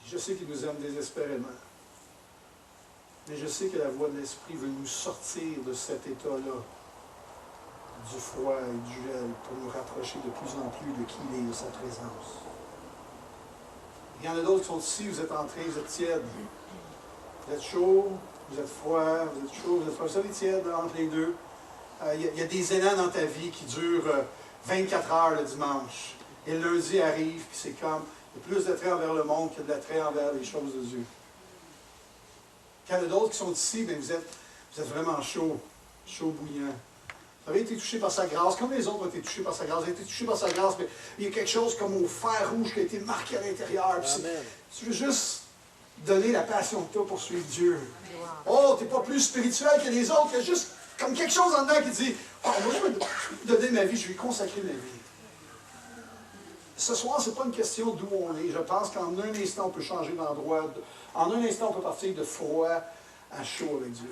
Je sais qu'il nous aime désespérément. Mais je sais que la voix de l'Esprit veut nous sortir de cet état-là, du froid et du gel, pour nous rapprocher de plus en plus de qui il est, de sa présence. Il y en a d'autres qui sont ici, vous êtes entrés, vous êtes tièdes. Vous êtes chaud, vous êtes froid, vous êtes chaud, vous êtes froid. Vous savez, tiède entre les deux. Il y a des élans dans ta vie qui durent 24 heures le dimanche. Et le lundi arrive, puis c'est comme, il y a plus d'attrait envers le monde que de l'attrait envers les choses de Dieu. Quand il y en a d'autres qui sont ici, bien, vous êtes vraiment chaud bouillant. Vous avez été touché par sa grâce, comme les autres ont été touchés par sa grâce. Vous avez été touché par sa grâce, mais il y a quelque chose comme au fer rouge qui a été marqué à l'intérieur. Tu veux juste donner la passion que tu as pour suivre Dieu. Oh, tu n'es pas plus spirituel que les autres, il y a juste comme quelque chose en dedans qui dit, oh, moi je vais donner ma vie, je vais consacrer ma vie. Ce soir, ce n'est pas une question d'où on est. Je pense qu'en un instant, on peut changer d'endroit. En un instant, on peut partir de froid à chaud avec Dieu.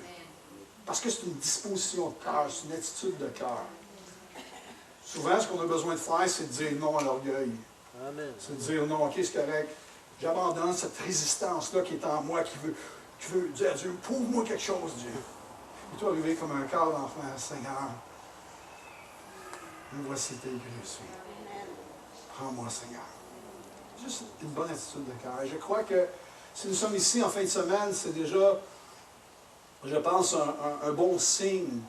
Parce que c'est une disposition de cœur, c'est une attitude de cœur. Souvent, ce qu'on a besoin de faire, c'est de dire non à l'orgueil. C'est de dire non, ok, c'est correct. J'abandonne cette résistance-là qui est en moi, qui veut dire à Dieu, prouve-moi quelque chose, Dieu. Et toi, arriver comme un cœur d'enfant, Seigneur, me voici tel que je suis. Prends-moi, Seigneur. Juste une bonne attitude de cœur. Et je crois que si nous sommes ici en fin de semaine, c'est déjà, je pense, un bon signe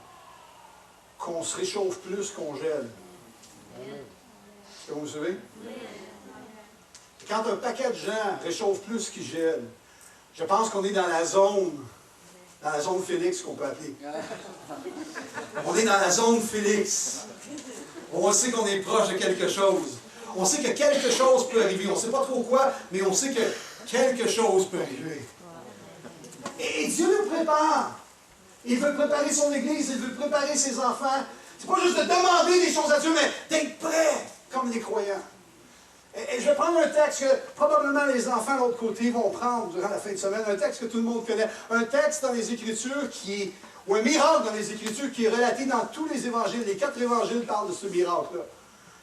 qu'on se réchauffe plus qu'on gèle. Est-ce que vous me suivez? Quand un paquet de gens réchauffe plus qu'ils gèlent, je pense qu'on est dans la zone Félix qu'on peut appeler. On est dans la zone Félix. On sait qu'on est proche de quelque chose. On sait que quelque chose peut arriver. On ne sait pas trop quoi, mais on sait que quelque chose peut arriver. Et Dieu nous prépare. Il veut préparer son Église, il veut préparer ses enfants. C'est pas juste de demander des choses à Dieu, mais d'être prêt comme les croyants. Et je vais prendre un texte que probablement les enfants de l'autre côté vont prendre durant la fin de semaine, un texte que tout le monde connaît, un texte dans les Écritures ou un miracle dans les Écritures qui est relaté dans tous les évangiles. Les 4 évangiles parlent de ce miracle-là.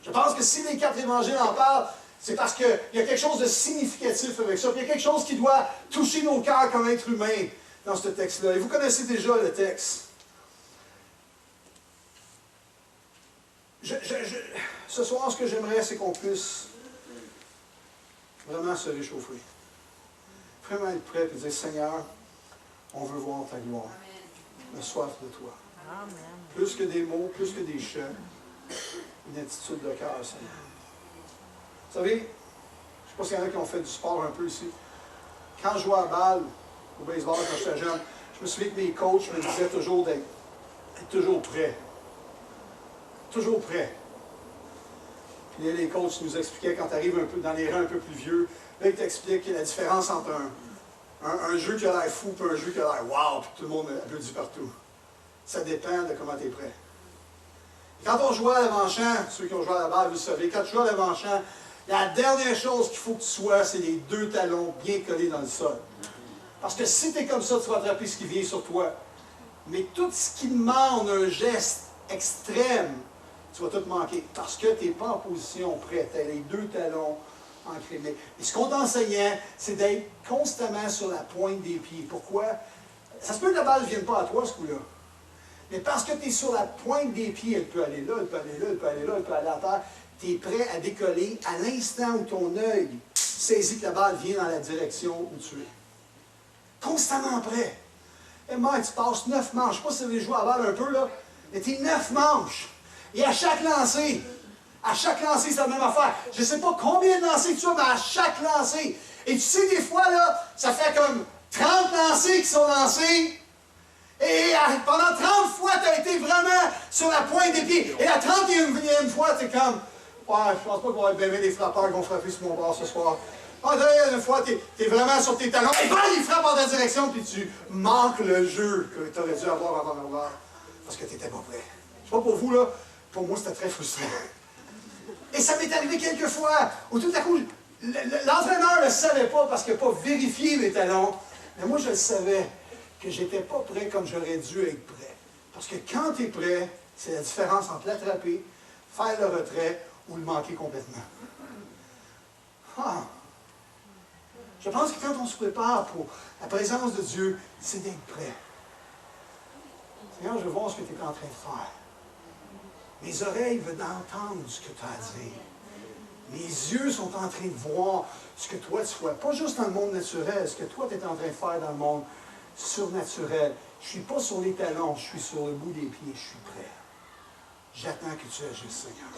Je pense que si les 4 évangiles en parlent, c'est parce qu'il y a quelque chose de significatif avec ça. Il y a quelque chose qui doit toucher nos cœurs comme êtres humains dans ce texte-là. Et vous connaissez déjà le texte. Ce soir, ce que j'aimerais, c'est qu'on puisse vraiment se réchauffer. Vraiment être prêt et dire, Seigneur, on veut voir ta gloire. On a soif de toi. Amen. Plus que des mots, plus que des chants, une attitude de cœur, Seigneur. Vous savez, je ne sais pas s'il y en a qui ont fait du sport un peu ici. Quand je jouais à balle, au baseball, quand j'étais jeune, je me souviens que mes coachs me disaient toujours d'être toujours prêt. Toujours prêt. Puis là, les coachs nous expliquaient, quand tu arrives un peu dans les rangs un peu plus vieux, là, ils t'expliquent la différence entre un jeu qui a l'air fou et un jeu qui a l'air wow, puis tout le monde applaudit partout. Ça dépend de comment tu es prêt. Et quand on jouait à l'avant-champ, ceux qui ont joué à la balle, vous le savez, quand tu joues à l'avant-champ, la dernière chose qu'il faut que tu sois, c'est les 2 talons bien collés dans le sol. Parce que si tu es comme ça, tu vas attraper ce qui vient sur toi. Mais tout ce qui demande un geste extrême, tu vas tout manquer. Parce que tu n'es pas en position prête. Tu as les 2 talons ancrés. Et ce qu'on t'enseignait, c'est d'être constamment sur la pointe des pieds. Pourquoi? Ça se peut que la balle ne vienne pas à toi, ce coup-là. Mais parce que tu es sur la pointe des pieds, elle peut aller là, elle peut aller là, elle peut aller là, elle peut aller à terre. Tu es prêt à décoller à l'instant où ton œil saisit que la balle vient dans la direction où tu es. Constamment prêt. Et moi, tu passes 9 manches. Je ne sais pas si vous avez joué à la balle un peu, là. Mais tu es 9 manches. Et à chaque lancer, c'est la même affaire. Je ne sais pas combien de lancers tu as, mais à chaque lancer. Et tu sais, des fois, là, ça fait comme 30 lancers qui sont lancés. Et pendant 30 fois, tu as été vraiment sur la pointe des pieds. Et la 31e fois, tu es comme, ouais, je pense pas qu'on va être bien des frappeurs qui vont frapper sur mon bord ce soir. La dernière fois, tu es vraiment sur tes talons. Et il frappe en ta direction, puis tu manques le jeu que tu aurais dû avoir avant l'heure. Parce que tu n'étais pas prêt. Je sais pas pour vous, là. Pour moi, c'était très frustrant. Et ça m'est arrivé quelques fois où tout à coup, l'entraîneur ne le savait pas parce qu'il n'a pas vérifié mes talons. Mais moi, je le savais que je n'étais pas prêt comme j'aurais dû être prêt. Parce que quand tu es prêt, c'est la différence entre l'attraper, faire le retrait ou le manquer complètement. Ah. Je pense que quand on se prépare pour la présence de Dieu, c'est d'être prêt. Seigneur, je veux voir ce que tu es en train de faire. Mes oreilles veulent entendre ce que tu as à dire. Mes yeux sont en train de voir ce que toi tu fais. Pas juste dans le monde naturel, ce que toi tu es en train de faire dans le monde surnaturel. Je ne suis pas sur les talons, je suis sur le bout des pieds, je suis prêt. J'attends que tu agisses, Seigneur.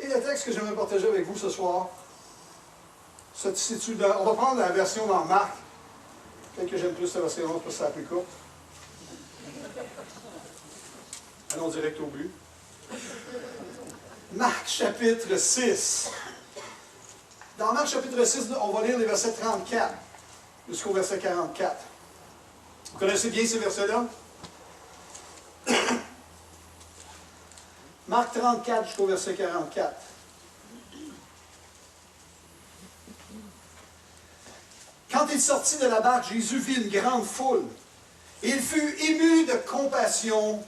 Et le texte que j'aimerais partager avec vous ce soir, on va prendre la version dans Marc. Peut-être que j'aime plus la version parce que c'est la plus courte. Allons direct au but. Marc chapitre 6. Dans Marc chapitre 6, on va lire les versets 34 jusqu'au verset 44. Vous connaissez bien ces versets-là? Marc 34 jusqu'au verset 44. Quand il sortit de la barque, Jésus vit une grande foule Il fut ému de compassion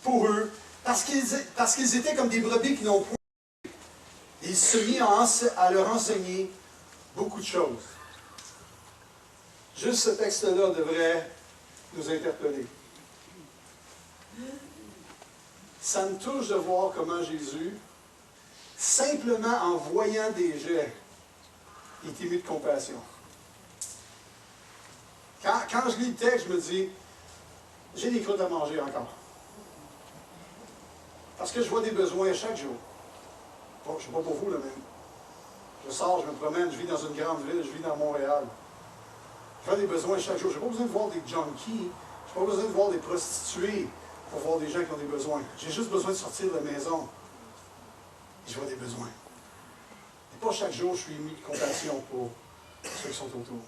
pour eux, parce qu'ils étaient comme des brebis qui n'ont point. Il se mit à leur enseigner beaucoup de choses. Juste ce texte-là devrait nous interpeller. Ça me touche de voir comment Jésus, simplement en voyant des gens, il est ému de compassion. Quand je lis le texte, je me dis, j'ai des croûtes à manger encore. Parce que je vois des besoins chaque jour. Bon, je ne sais pas pour vous, là, mais je sors, je me promène, je vis dans une grande ville, je vis dans Montréal. Je vois des besoins chaque jour. Je n'ai pas besoin de voir des junkies, je n'ai pas besoin de voir des prostituées pour voir des gens qui ont des besoins. J'ai juste besoin de sortir de la maison. Et je vois des besoins. Et pas chaque jour, je suis ému de compassion pour ceux qui sont autour.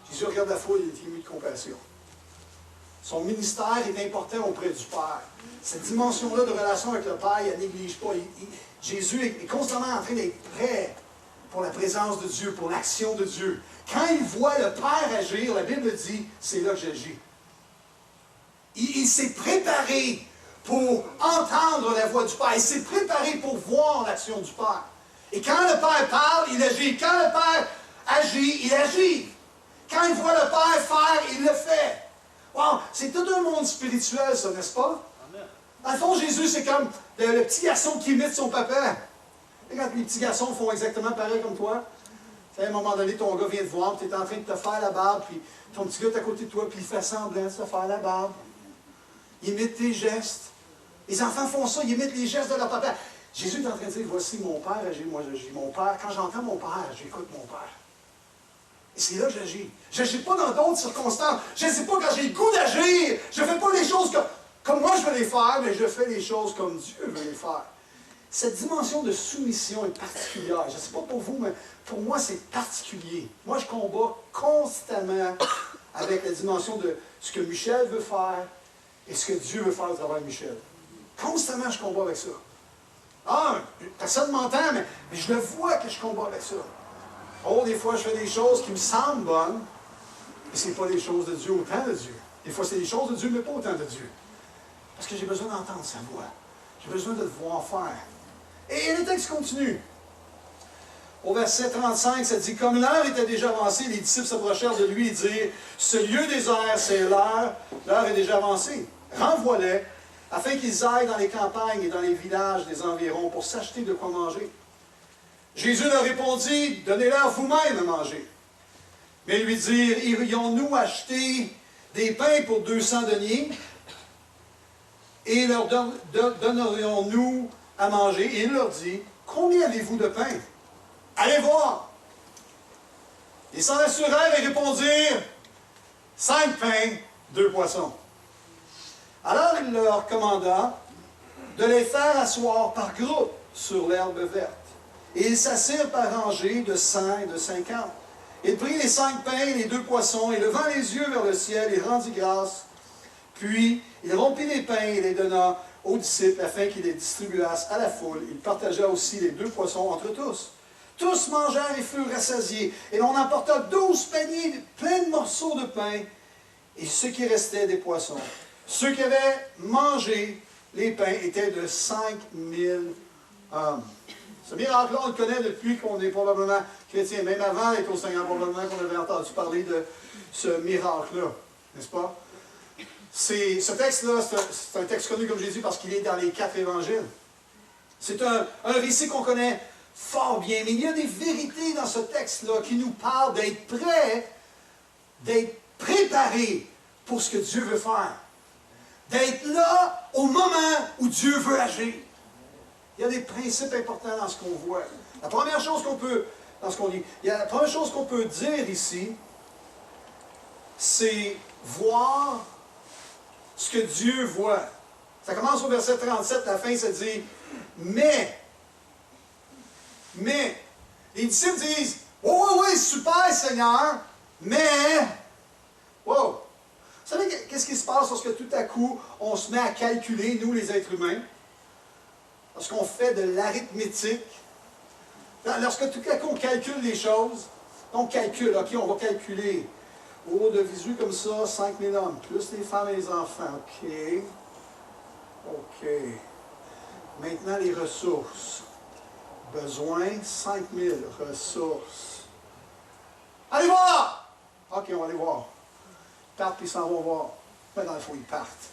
Jésus regarde la foule, il est ému de compassion. Son ministère est important auprès du Père. Cette dimension-là de relation avec le Père, il ne la néglige pas. Jésus est constamment en train d'être prêt pour la présence de Dieu, pour l'action de Dieu. Quand il voit le Père agir, la Bible dit, c'est là que j'agis. Il s'est préparé pour entendre la voix du Père. Il s'est préparé pour voir l'action du Père. Et quand le Père parle, il agit. Quand le Père agit, il agit. Quand il voit le Père faire, il le fait. Wow, c'est tout un monde spirituel, ça, n'est-ce pas? Dans le fond, Jésus, c'est comme le petit garçon qui imite son papa. Et quand les petits garçons font exactement pareil comme toi, à un moment donné, ton gars vient te voir, tu es en train de te faire la barbe, puis ton petit gars est à côté de toi, puis il fait semblant de se faire la barbe. Il imite tes gestes. Les enfants font ça, ils imitent les gestes de leur papa. Jésus est en train de dire, voici mon Père agit, moi j'agis. Mon Père, quand j'entends mon Père, j'écoute mon Père. Et c'est là que j'agis. Je n'agis pas dans d'autres circonstances. Je ne sais pas quand j'ai le goût d'agir. Je ne fais pas les choses comme moi je veux les faire, mais je fais les choses comme Dieu veut les faire. Cette dimension de soumission est particulière. Je ne sais pas pour vous, mais pour moi, c'est particulier. Moi, je combats constamment avec la dimension de ce que Michel veut faire et ce que Dieu veut faire au travers de Michel. Constamment, je combats avec ça. Ah, personne ne m'entend, mais je le vois que je combats avec ça. Oh, des fois, je fais des choses qui me semblent bonnes, mais ce n'est pas les choses de Dieu autant de Dieu. Des fois, c'est des choses de Dieu, mais pas autant de Dieu. Parce que j'ai besoin d'entendre sa voix. J'ai besoin de le voir faire. Et le texte continue. Au verset 35, ça dit, comme l'heure était déjà avancée, les disciples s'approchèrent de lui et dirent, ce lieu désert, c'est l'heure est déjà avancée. Renvoie-les, afin qu'ils aillent dans les campagnes et dans les villages des environs pour s'acheter de quoi manger. Jésus leur répondit, donnez-leur vous-même à manger. Mais ils lui dirent, irions-nous acheter des pains pour 200 deniers et leur donnerions-nous à manger? Et il leur dit, combien avez-vous de pain? Allez voir. Ils s'en assurèrent et répondirent, 5 pains, 2 poissons. Alors il leur commanda de les faire asseoir par groupe sur l'herbe verte. Et ils s'assirent par rangées de 100 et de 50. Il prit les 5 pains et les 2 poissons, et levant les yeux vers le ciel, il rendit grâce. Puis il rompit les pains et les donna aux disciples, afin qu'ils les distribuassent à la foule. Il partagea aussi les 2 poissons entre tous. Tous mangèrent et furent rassasiés, et l'on emporta 12 paniers pleins de morceaux de pain, et ce qui restait des poissons. Ceux qui avaient mangé les pains étaient de 5000 hommes. Ce miracle-là, on le connaît depuis qu'on est probablement chrétien. Même avant d'être au Seigneur, probablement qu'on avait entendu parler de ce miracle-là. N'est-ce pas? Ce texte-là, c'est un texte connu, comme j'ai dit, parce qu'il est dans les 4 évangiles. C'est un récit qu'on connaît fort bien. Mais il y a des vérités dans ce texte-là qui nous parlent d'être prêts, d'être préparés pour ce que Dieu veut faire. D'être là au moment où Dieu veut agir. Il y a des principes importants dans ce qu'on voit. La première chose qu'on peut, dans ce qu'on dit, la première chose qu'on peut dire ici, c'est voir ce que Dieu voit. Ça commence au verset 37, à la fin, ça dit « Mais ». Les disciples disent « Oui, super Seigneur, mais... » Wow! Vous savez qu'est-ce qui se passe lorsque tout à coup, on se met à calculer, nous les êtres humains? Lorsqu'on fait de l'arithmétique, lorsque tout à coup on calcule les choses, on calcule, ok, on va calculer. Au de visu comme ça, 5 000 hommes, plus les femmes et les enfants. OK. OK. Maintenant, les ressources. Besoin, 5 000 ressources. Allez voir! OK, on va aller voir. Ils partent puis ils s'en vont voir. Mais dans le fond, ils partent.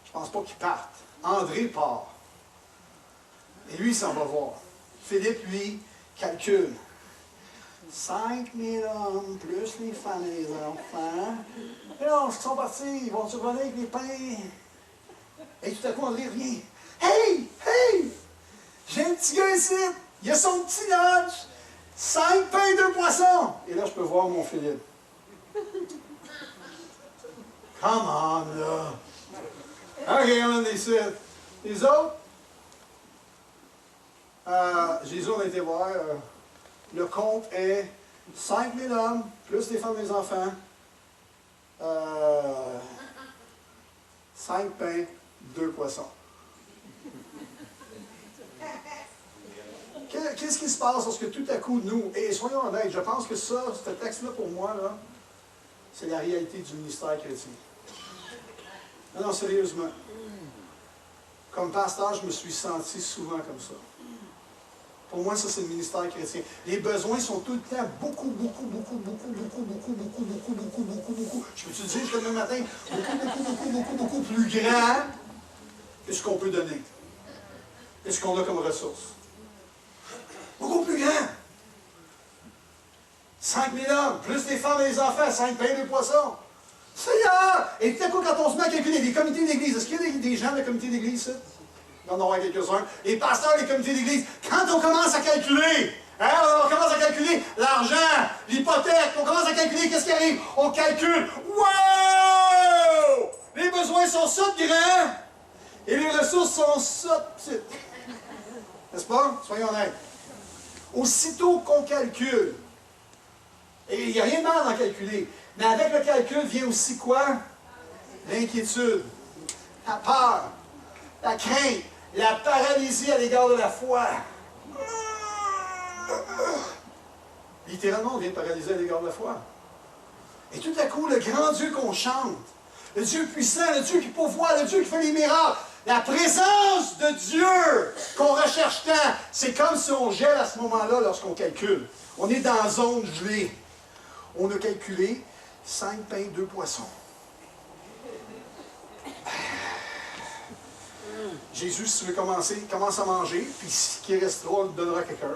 Je pense pas qu'ils partent. André part. Et lui, il s'en va voir. Philippe, lui, calcule. 5 000 hommes, plus les femmes et les enfants. Et là, ils sont partis, ils vont survenir avec les pains. Et tout à coup, André revient. Hey! Hey! J'ai un petit gars ici! Il a son petit lunch! 5 pains et 2 poissons! Et là, je peux voir mon Philippe. Come on, là! OK, on est ici. Les autres? Jésus, on a été voir. Le compte est 5 000 hommes, plus les femmes et les enfants. 5 pains, 2 poissons. Qu'est-ce qui se passe lorsque tout à coup, nous, et soyons honnêtes, je pense que ça, ce texte-là, pour moi, là, c'est la réalité du ministère chrétien. Non, sérieusement. Comme pasteur, je me suis senti souvent comme ça. Pour moi, ça, c'est le ministère chrétien. Les besoins sont tout le temps beaucoup. Je peux te dire jusqu'à demain matin, beaucoup plus grands que ce qu'on peut donner. Et ce qu'on a comme ressources. Beaucoup plus grand. 5 000 hommes, plus les femmes et les enfants, 5 pains et 2 poissons. Seigneur! Et tout à coup, quand on se met à calculer des comités d'église, est-ce qu'il y a des gens de comité d'église, ça? Il va en avoir quelques-uns. Les pasteurs des comités d'église, quand on commence à calculer, hein, on commence à calculer l'argent, l'hypothèque, on commence à calculer qu'est-ce qui arrive, on calcule. Wow! Les besoins sont ça de grands et les ressources sont ça de petites. N'est-ce pas? Soyons honnêtes. Aussitôt qu'on calcule, et il n'y a rien de mal d'en calculer, mais avec le calcul vient aussi quoi? L'inquiétude, la peur, la crainte, la paralysie à l'égard de la foi. Littéralement, on vient de paralyser à l'égard de la foi. Et tout à coup, le grand Dieu qu'on chante, le Dieu puissant, le Dieu qui pourvoit, le Dieu qui fait les miracles, la présence de Dieu qu'on recherche tant, c'est comme si on gèle à ce moment-là lorsqu'on calcule. On est dans la zone gelée. On a calculé 5 pains, 2 poissons. Jésus, si tu veux commencer, commence à manger, puis ce qui restera, on le donnera à quelqu'un.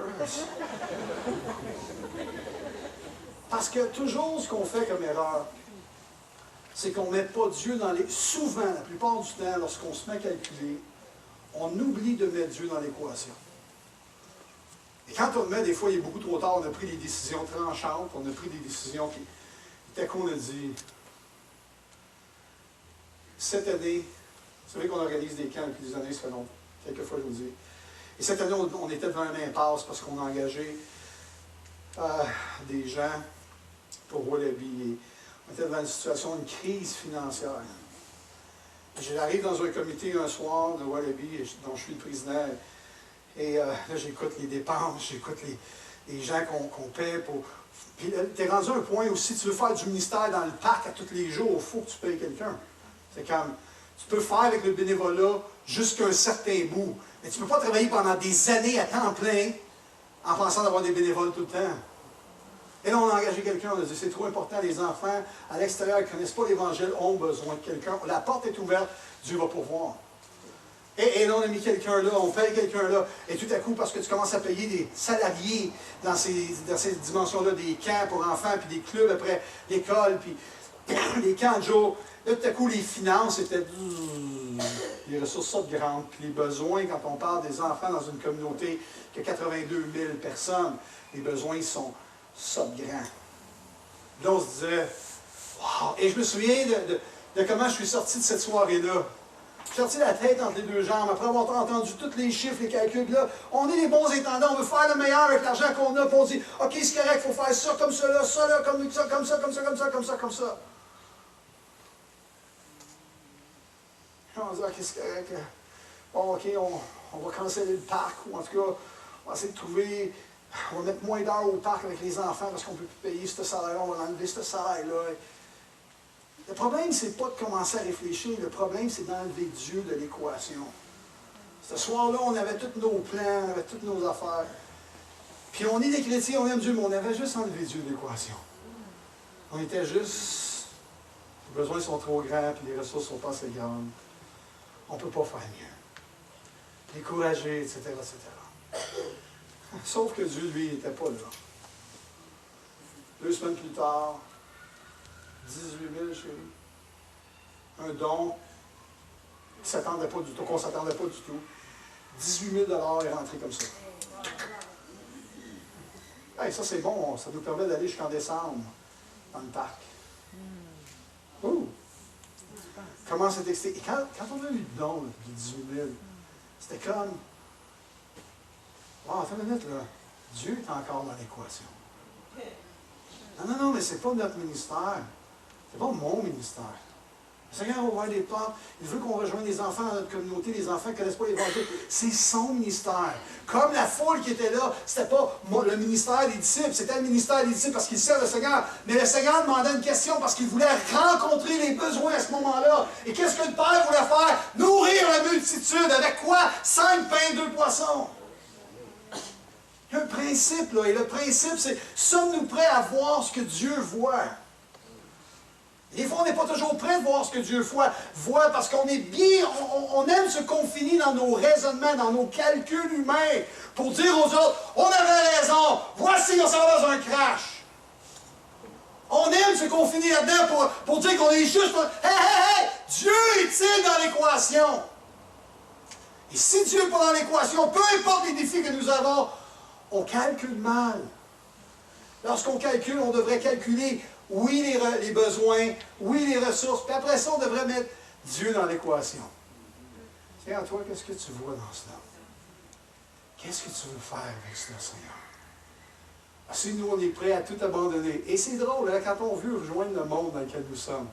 Parce que toujours ce qu'on fait comme erreur, c'est qu'on ne met pas Dieu dans les... Souvent, la plupart du temps, lorsqu'on se met à calculer, on oublie de mettre Dieu dans l'équation. Et quand on le met, des fois, il est beaucoup trop tard, on a pris des décisions tranchantes, on a pris des décisions qui... Tout à coup, on a dit, cette année, vous savez qu'on organise des camps depuis des années, ça fait longtemps, quelquefois je vous dis. Et cette année, on était devant une impasse parce qu'on a engagé des gens pour Wallaby. On était devant une situation, une crise financière. J'arrive dans un comité un soir de Wallaby, dont je suis le président, et là, j'écoute les dépenses, j'écoute les gens qu'on paie pour... Puis tu es rendu à un point aussi, tu veux faire du ministère dans le parc à tous les jours, il faut que tu payes quelqu'un. C'est comme, tu peux faire avec le bénévolat jusqu'à un certain bout, mais tu ne peux pas travailler pendant des années à temps plein en pensant d'avoir des bénévoles tout le temps. Et là, on a engagé quelqu'un, on a dit, c'est trop important, les enfants à l'extérieur qui ne connaissent pas l'Évangile ont besoin de quelqu'un. La porte est ouverte, Dieu va pourvoir. Et là, on a mis quelqu'un là, on paye quelqu'un là, et tout à coup, parce que tu commences à payer des salariés dans ces dimensions-là, des camps pour enfants, puis des clubs après l'école, puis des camps de jour, là, tout à coup, les finances étaient... Les ressources sont grandes, puis les besoins, quand on parle des enfants dans une communauté qui a 82 000 personnes, les besoins sont ça de grands. Là, on se disait, wow! Et je me souviens de comment je suis sorti de cette soirée-là. Je suis sorti la tête entre les deux jambes, après avoir entendu tous les chiffres, les calculs. Là, on est les bons intendants, on veut faire le meilleur avec l'argent qu'on a, puis on dit, OK, c'est correct, il faut faire ça, comme ça, comme ça, comme ça, comme ça, comme ça, comme ça, comme ça. On dit, OK, c'est correct. Bon, OK, on va canceller le parc, ou en tout cas, on va essayer de trouver... On va mettre moins d'heures au parc avec les enfants parce qu'on ne peut plus payer ce salaire-là, on va enlever ce salaire-là. Le problème, c'est pas de commencer à réfléchir. Le problème, c'est d'enlever Dieu de l'équation. Ce soir-là, on avait tous nos plans, on avait toutes nos affaires. Puis on est des chrétiens, on aime Dieu, mais on avait juste enlevé Dieu de l'équation. On était juste... Les besoins sont trop grands, puis les ressources ne sont pas assez grandes. On ne peut pas faire mieux. Découragé, etc., etc. Sauf que Dieu, lui, n'était pas là. 2 semaines plus tard, 18 000 chérie. Un don qu'on ne s'attendait pas du tout. 18 000 $ est rentré comme ça. Hey, ça, c'est bon. Ça nous permet d'aller jusqu'en décembre dans le parc. Ouh! Comment c'est excité. Et quand on a eu le don de 18 000, c'était comme... Wow, attends une minute, là. Dieu est encore dans l'équation. Non, mais c'est pas notre ministère. C'est pas mon ministère. Le Seigneur va ouvrir des portes. Il veut qu'on rejoigne les enfants dans notre communauté. Les enfants ne connaissent pas l'Évangile. C'est son ministère. Comme la foule qui était là, c'était pas le ministère des disciples. C'était le ministère des disciples parce qu'ils servent le Seigneur. Mais le Seigneur demandait une question parce qu'il voulait rencontrer les besoins à ce moment-là. Et qu'est-ce que le Père voulait faire? Nourrir la multitude. Avec quoi? 5 pains, 2 poissons. Il y a un principe, là. Et le principe, c'est, sommes-nous prêts à voir ce que Dieu voit? Des fois, on n'est pas toujours prêt de voir ce que Dieu voit parce qu'on est bien, on aime se confiner dans nos raisonnements, dans nos calculs humains pour dire aux autres, on avait raison, voici, on s'en va dans un crash. On aime se confiner là-dedans pour dire qu'on est juste, hey, Dieu est-il dans l'équation? Et si Dieu n'est pas dans l'équation, peu importe les défis que nous avons, on calcule mal. Lorsqu'on calcule, on devrait calculer, oui, les besoins, oui, les ressources, puis après ça, on devrait mettre Dieu dans l'équation. Seigneur, toi, qu'est-ce que tu vois dans cela? Qu'est-ce que tu veux faire avec cela, Seigneur? Parce que nous, on est prêts à tout abandonner. Et c'est drôle, hein, quand on veut rejoindre le monde dans lequel nous sommes,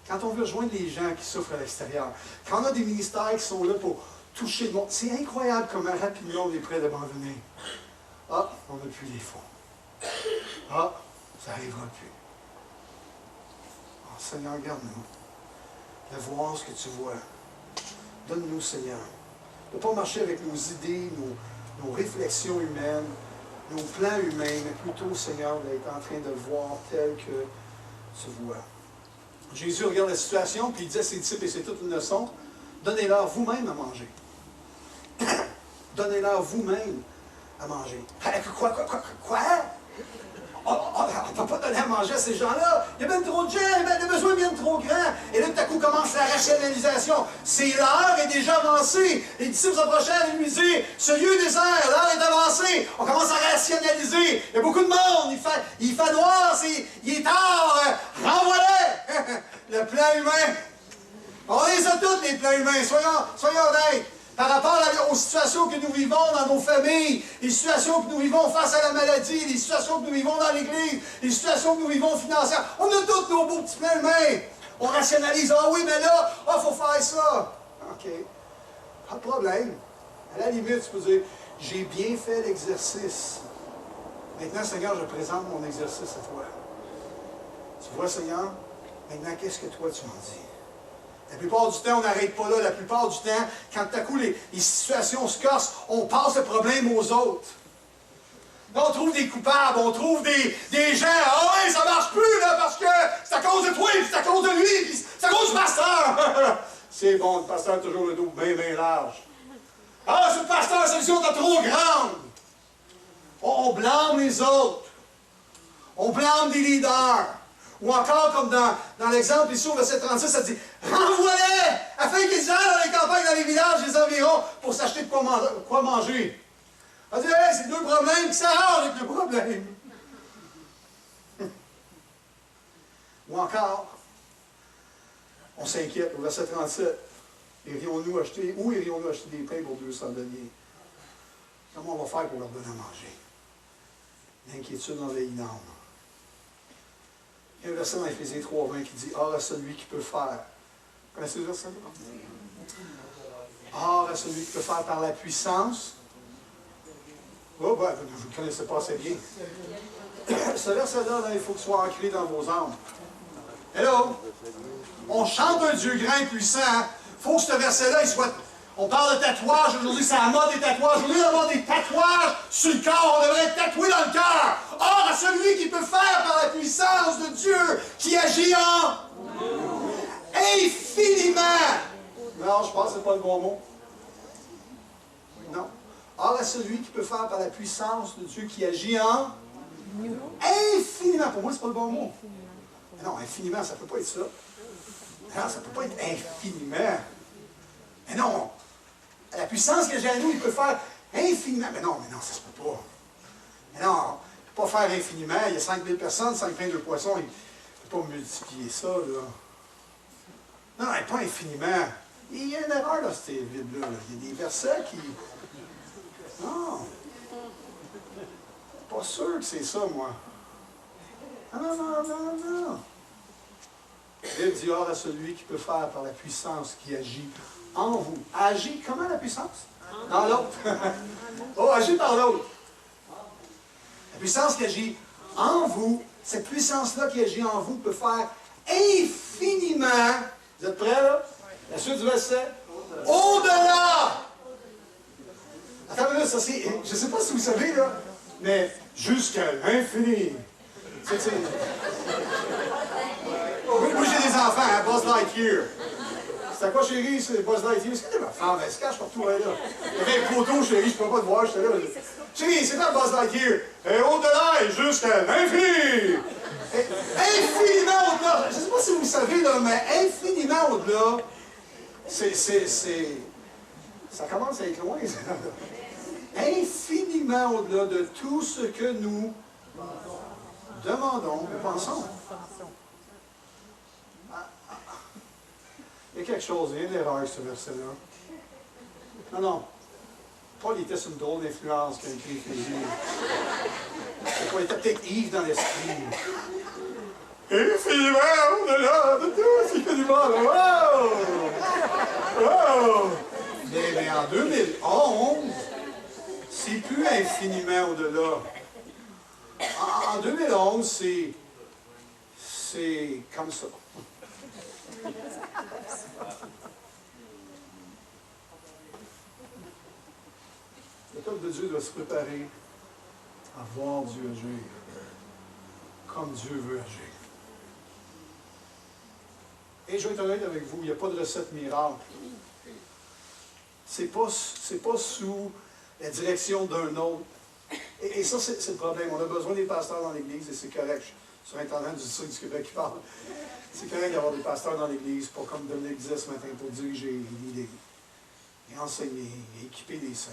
quand on veut rejoindre les gens qui souffrent à l'extérieur, quand on a des ministères qui sont là pour toucher le monde, c'est incroyable comment rapidement on est prêt d'abandonner. Ah, on n'a plus les fonds. Ah, ça n'arrivera plus. Oh, Seigneur, garde-nous de voir ce que tu vois. Donne-nous, Seigneur, de ne pas marcher avec nos idées, nos réflexions humaines, nos plans humains, mais plutôt, Seigneur, d'être en train de voir tel que tu vois. Jésus regarde la situation, puis il dit à ses disciples, et c'est toute une leçon, donnez-leur vous-même à manger. Donnez-leur vous-même à manger. Quoi? On ne peut pas donner à manger à ces gens-là. Il y a bien trop de gens, les besoins viennent trop grands. Et là, tout à coup, commence la rationalisation. C'est l'heure est déjà avancée. Les disciples s'approchèrent et lui disaient, ce lieu désert, l'heure est avancée. On commence à rationaliser. Il y a beaucoup de monde. Il fait noir, il est tard. Renvoie-les. Le plan humain. On les a tous, les plans humains. Soyons honnêtes. Par rapport aux situations que nous vivons dans nos familles, les situations que nous vivons face à la maladie, les situations que nous vivons dans l'Église, les situations que nous vivons financières, on a tous nos beaux petits plans humains. On rationalise, ah oui, mais là, il faut faire ça. OK. Pas de problème. À la limite, tu peux dire, j'ai bien fait l'exercice. Maintenant, Seigneur, je présente mon exercice à toi. Tu vois, Seigneur, maintenant, qu'est-ce que toi tu m'en dis? La plupart du temps, on n'arrête pas là. La plupart du temps, quand tout à coup les situations se corsent, on passe le problème aux autres. Là, on trouve des coupables, on trouve des gens. Ah oui, ça marche plus, là, parce que c'est à cause de toi, puis c'est à cause de lui, puis c'est à cause du pasteur. C'est bon, le pasteur a toujours le dos bien, bien large. Ah, c'est le pasteur, la solution est trop grande. On blâme les autres. On blâme des leaders. Ou encore, comme dans l'exemple ici au verset 36, ça dit « Renvoie-les afin qu'ils aillent dans les campagnes, dans les villages, les environs, pour s'acheter de quoi manger. » On dit hey, « c'est deux problèmes qui s'arrangent avec le problème. » Ou encore, on s'inquiète au verset 37. Où irions-nous acheter des pains pour 200 deniers? Comment on va faire pour leur donner à manger? L'inquiétude envahit l'âme. Il y a un verset dans Éphésiens 3:20 qui dit « Or à celui qui peut faire. » Vous connaissez ce verset-là? « Or à celui qui peut faire par la puissance. » Oh, ben, vous ne le connaissez pas assez bien. Ce verset-là, il faut que ce soit ancré dans vos âmes. Hello! On chante un Dieu grand et puissant. Faut que ce verset-là, il soit... On parle de tatouage aujourd'hui, c'est la mode des tatouages. Aujourd'hui, d'avoir des tatouages sur le corps, on devrait être tatoué dans le cœur. Or, à celui qui peut faire par la puissance de Dieu, qui agit en infiniment. Non, je pense que ce n'est pas le bon mot. Non. Or, à celui qui peut faire par la puissance de Dieu, qui agit en infiniment. Pour moi, ce n'est pas le bon mot. Non, infiniment, ça ne peut pas être ça. Non, ça ne peut pas être infiniment. Mais non, la puissance que j'ai à nous, il peut faire infiniment. Mais non, ça se peut pas. Mais non, il ne peut pas faire infiniment. Il y a 5000 personnes, 5 pains, 2 poissons. Il ne peut pas multiplier ça, là. Non, pas infiniment. Il y a une erreur dans cette Bible-là. Il y a des versets qui... Non. Pas sûr que c'est ça, moi. Non. La Bible dit, or à celui qui peut faire par la puissance qui agit en vous. Agit comment la puissance? Dans l'autre. Oh, agit par l'autre. La puissance qui agit en vous, cette puissance-là qui agit en vous peut faire infiniment. Vous êtes prêts, là? La suite du verset. Au-delà! Attends une minute, ça c'est. Je ne sais pas si vous savez, là, mais jusqu'à l'infini. Moi, j'ai des enfants, hein, Buzz Lightyear. C'est à quoi, chérie? C'est Buzz Lightyear. C'est ma femme, elle se cache partout, là. Il y avait un poteau, chérie, je ne peux pas te voir, j'étais là. Chérie, c'est quoi Buzz Lightyear? Et au-delà et jusqu'à l'infini! Infiniment au-delà! Je ne sais pas si vous le savez, là, mais infiniment au-delà, ça commence à être loin, ça. Infiniment au-delà de tout ce que nous demandons, nous pensons. Il y a quelque chose, il y a une erreur avec ce verset-là. Non. Paul était sur une drôle d'influence quand il écrit Éphésiens. Il était peut-être Yves dans l'esprit. Infiniment au-delà de tout ce que nous demandons. Oh! Mais en 2011, c'est plus infiniment au-delà. En 2011, c'est comme ça. Le peuple de Dieu doit se préparer à voir Dieu agir comme Dieu veut agir. Et je vais être honnête avec vous, il n'y a pas de recette miracle. C'est pas sous la direction d'un autre. Et ça, c'est le problème. On a besoin des pasteurs dans l'Église et c'est correct. Sur Internet du District du Québec qui parle. C'est correct d'avoir des pasteurs dans l'Église, pas comme Dominique disait ce matin, pour diriger, l'idée et enseigner, et équiper les saints.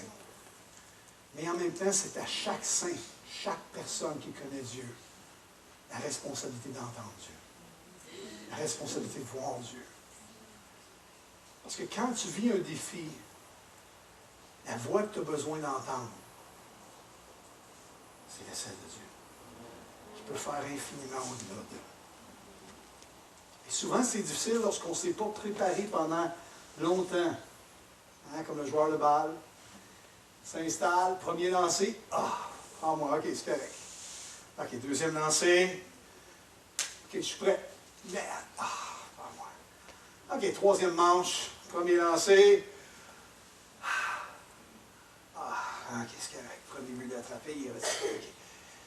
Mais en même temps, c'est à chaque saint, chaque personne qui connaît Dieu, la responsabilité d'entendre Dieu. La responsabilité de voir Dieu. Parce que quand tu vis un défi, la voix que tu as besoin d'entendre, c'est la celle de Dieu, qui peut faire infiniment au-delà de. Et souvent, c'est difficile lorsqu'on ne s'est pas préparé pendant longtemps. Hein, comme le joueur de balle s'installe, premier lancer, prends-moi, ok, c'est correct. Ok, deuxième lancer, ok, je suis prêt. Merde, prends-moi. Ok, troisième manche, premier lancer. Ok, c'est correct. Premier but d'attraper, il reste correct.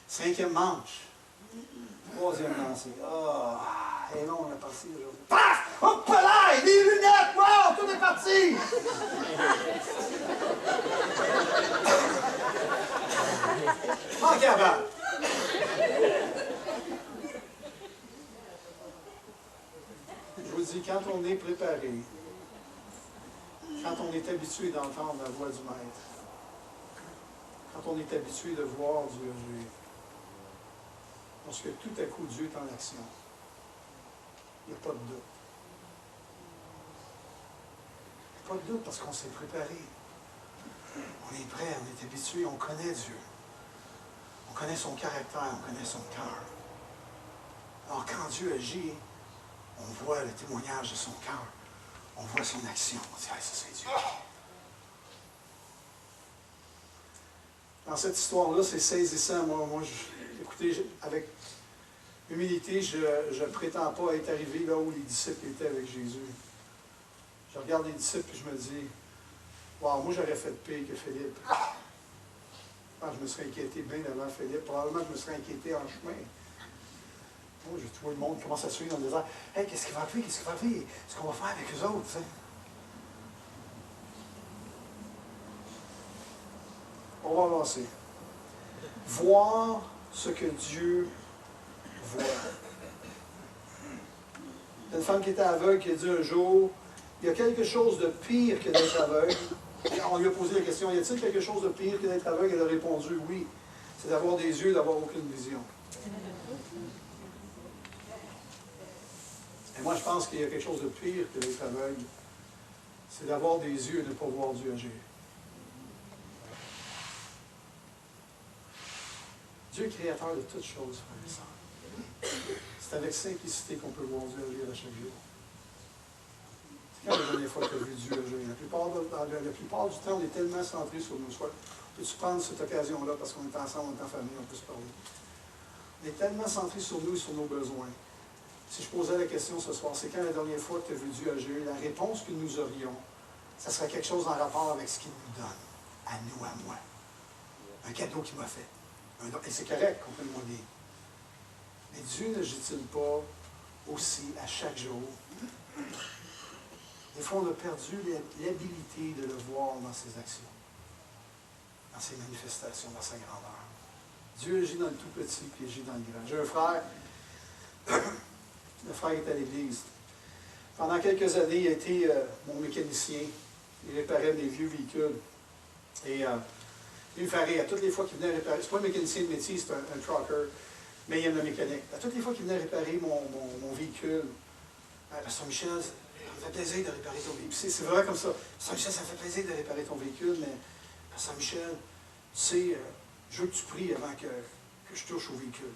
Cinquième manche. Troisième lancé. Et non, on est parti aujourd'hui. Paf! Hop là! Les lunettes! Wow! Tout est parti! En cabane. Je vous dis, quand on est préparé, quand on est habitué d'entendre la voix du Maître, quand on est habitué de voir Dieu agir, parce que tout à coup, Dieu est en action. Il n'y a pas de doute. Il n'y a pas de doute parce qu'on s'est préparé. On est prêt, on est habitué, on connaît Dieu. On connaît son caractère, on connaît son cœur. Alors quand Dieu agit, on voit le témoignage de son cœur. On voit son action. On dit, ça c'est Dieu. Dans cette histoire-là, c'est saisissant. Écoutez, avec Humilité, je ne prétends pas être arrivé là où les disciples étaient avec Jésus. Je regarde les disciples et je me dis, wow, moi j'aurais fait pire que Philippe. Je pense que je me serais inquiété bien avant Philippe. Probablement que je me serais inquiété en chemin. Moi, je trouve le monde qui commence à suivre dans le désert. Hey, qu'est-ce qu'il va arriver? Qu'est-ce qu'il va arriver? Qu'est-ce qu'on va faire avec eux autres? T'sais? On va avancer. Voir ce que Dieu voit. Il y a une femme qui était aveugle qui a dit un jour, il y a quelque chose de pire que d'être aveugle. On lui a posé la question, y a-t-il quelque chose de pire que d'être aveugle? Elle a répondu oui. C'est d'avoir des yeux et d'avoir aucune vision. Et moi, je pense qu'il y a quelque chose de pire que d'être aveugle. C'est d'avoir des yeux et de ne pas voir Dieu agir. Dieu est créateur de toutes choses, frères et sœurs. C'est avec simplicité qu'on peut voir Dieu agir à chaque jour. C'est quand la dernière fois que tu as vu Dieu agir? La plupart du temps, on est tellement centré sur nos soins. Peux-tu prendre cette occasion-là parce qu'on est ensemble, on est en famille, on peut se parler? On est tellement centré sur nous et sur nos besoins. Si je posais la question ce soir, c'est quand la dernière fois que tu as vu Dieu agir? La réponse que nous aurions, ça serait quelque chose en rapport avec ce qu'il nous donne, à nous, à moi. Un cadeau qu'il m'a fait. Et c'est correct, comprenez-moi bien. Mais Dieu n'agit-il pas aussi à chaque jour? Des fois, on a perdu l'habilité de le voir dans ses actions, dans ses manifestations, dans sa grandeur. Dieu agit dans le tout petit, puis il agit dans le grand. J'ai un frère, le frère est à l'église. Pendant quelques années, il a été mon mécanicien. Il réparait des vieux véhicules. Et il me fait rire. À toutes les fois qu'il venait réparer, c'est pas un mécanicien de métier, c'est un trucker, mais il aime la mécanique. À toutes les fois qu'il venait réparer mon véhicule, Pasteur Michel, ça me fait plaisir de réparer ton véhicule. C'est vrai comme ça. Pasteur Michel, ça me fait plaisir de réparer ton véhicule, mais Pasteur Michel, tu sais, je veux que tu pries avant que je touche au véhicule.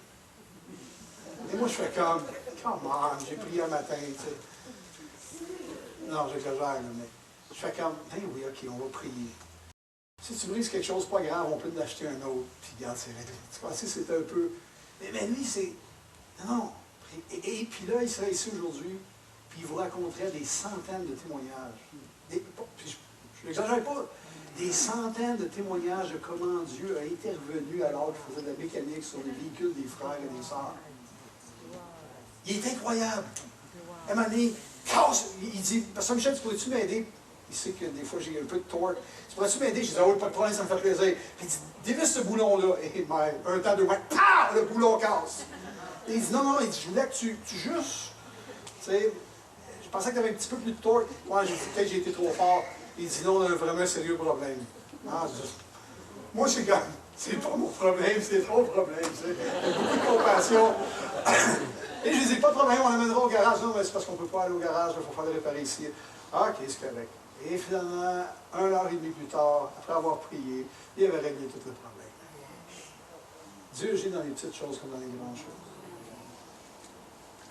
Et moi, je fais comme, come on, j'ai prié un matin, tu sais. Non, j'exagère, mais je fais comme, ben oui, ok, on va prier. Si tu brises quelque chose, pas grave, on peut en acheter un autre, puis regarde, c'est réglé. Tu vois, c'est un peu. Mais lui, c'est. Non. Et puis là, il serait ici aujourd'hui, puis il vous raconterait des centaines de témoignages. Puis je n'exagère pas. Des centaines de témoignages de comment Dieu a intervenu alors qu'il faisait de la mécanique sur les véhicules des frères et des sœurs. Il est incroyable. À un moment donné, il dit, Pasteur Michel, tu pourrais-tu m'aider? Il sait que des fois j'ai un peu de torque. Tu pourrais-tu m'aider? Je dis, ah oui, pas de problème, ça me fait plaisir. Puis il dit, dévisse ce boulon-là. Et un temps, 2 mois, paf, le boulon casse. Et il dit, non, il dit, je voulais que tu justes. Tu sais, je pensais que tu avais un petit peu plus de torque. Moi, peut-être que j'ai été trop fort. Il dit, non, on a vraiment un sérieux problème. Moi, c'est comme, c'est pas mon problème, c'est ton problème. Tu sais. Il y a beaucoup de compassion. Et je lui dis, pas de problème, on l'amènera au garage. Non, mais c'est parce qu'on ne peut pas aller au garage, il faut faire le réparer ici. Ah, ok, c'est correct. Et finalement, 1h30 plus tard, après avoir prié, il avait réglé tout le problème. Dieu agit dans les petites choses comme dans les grandes choses.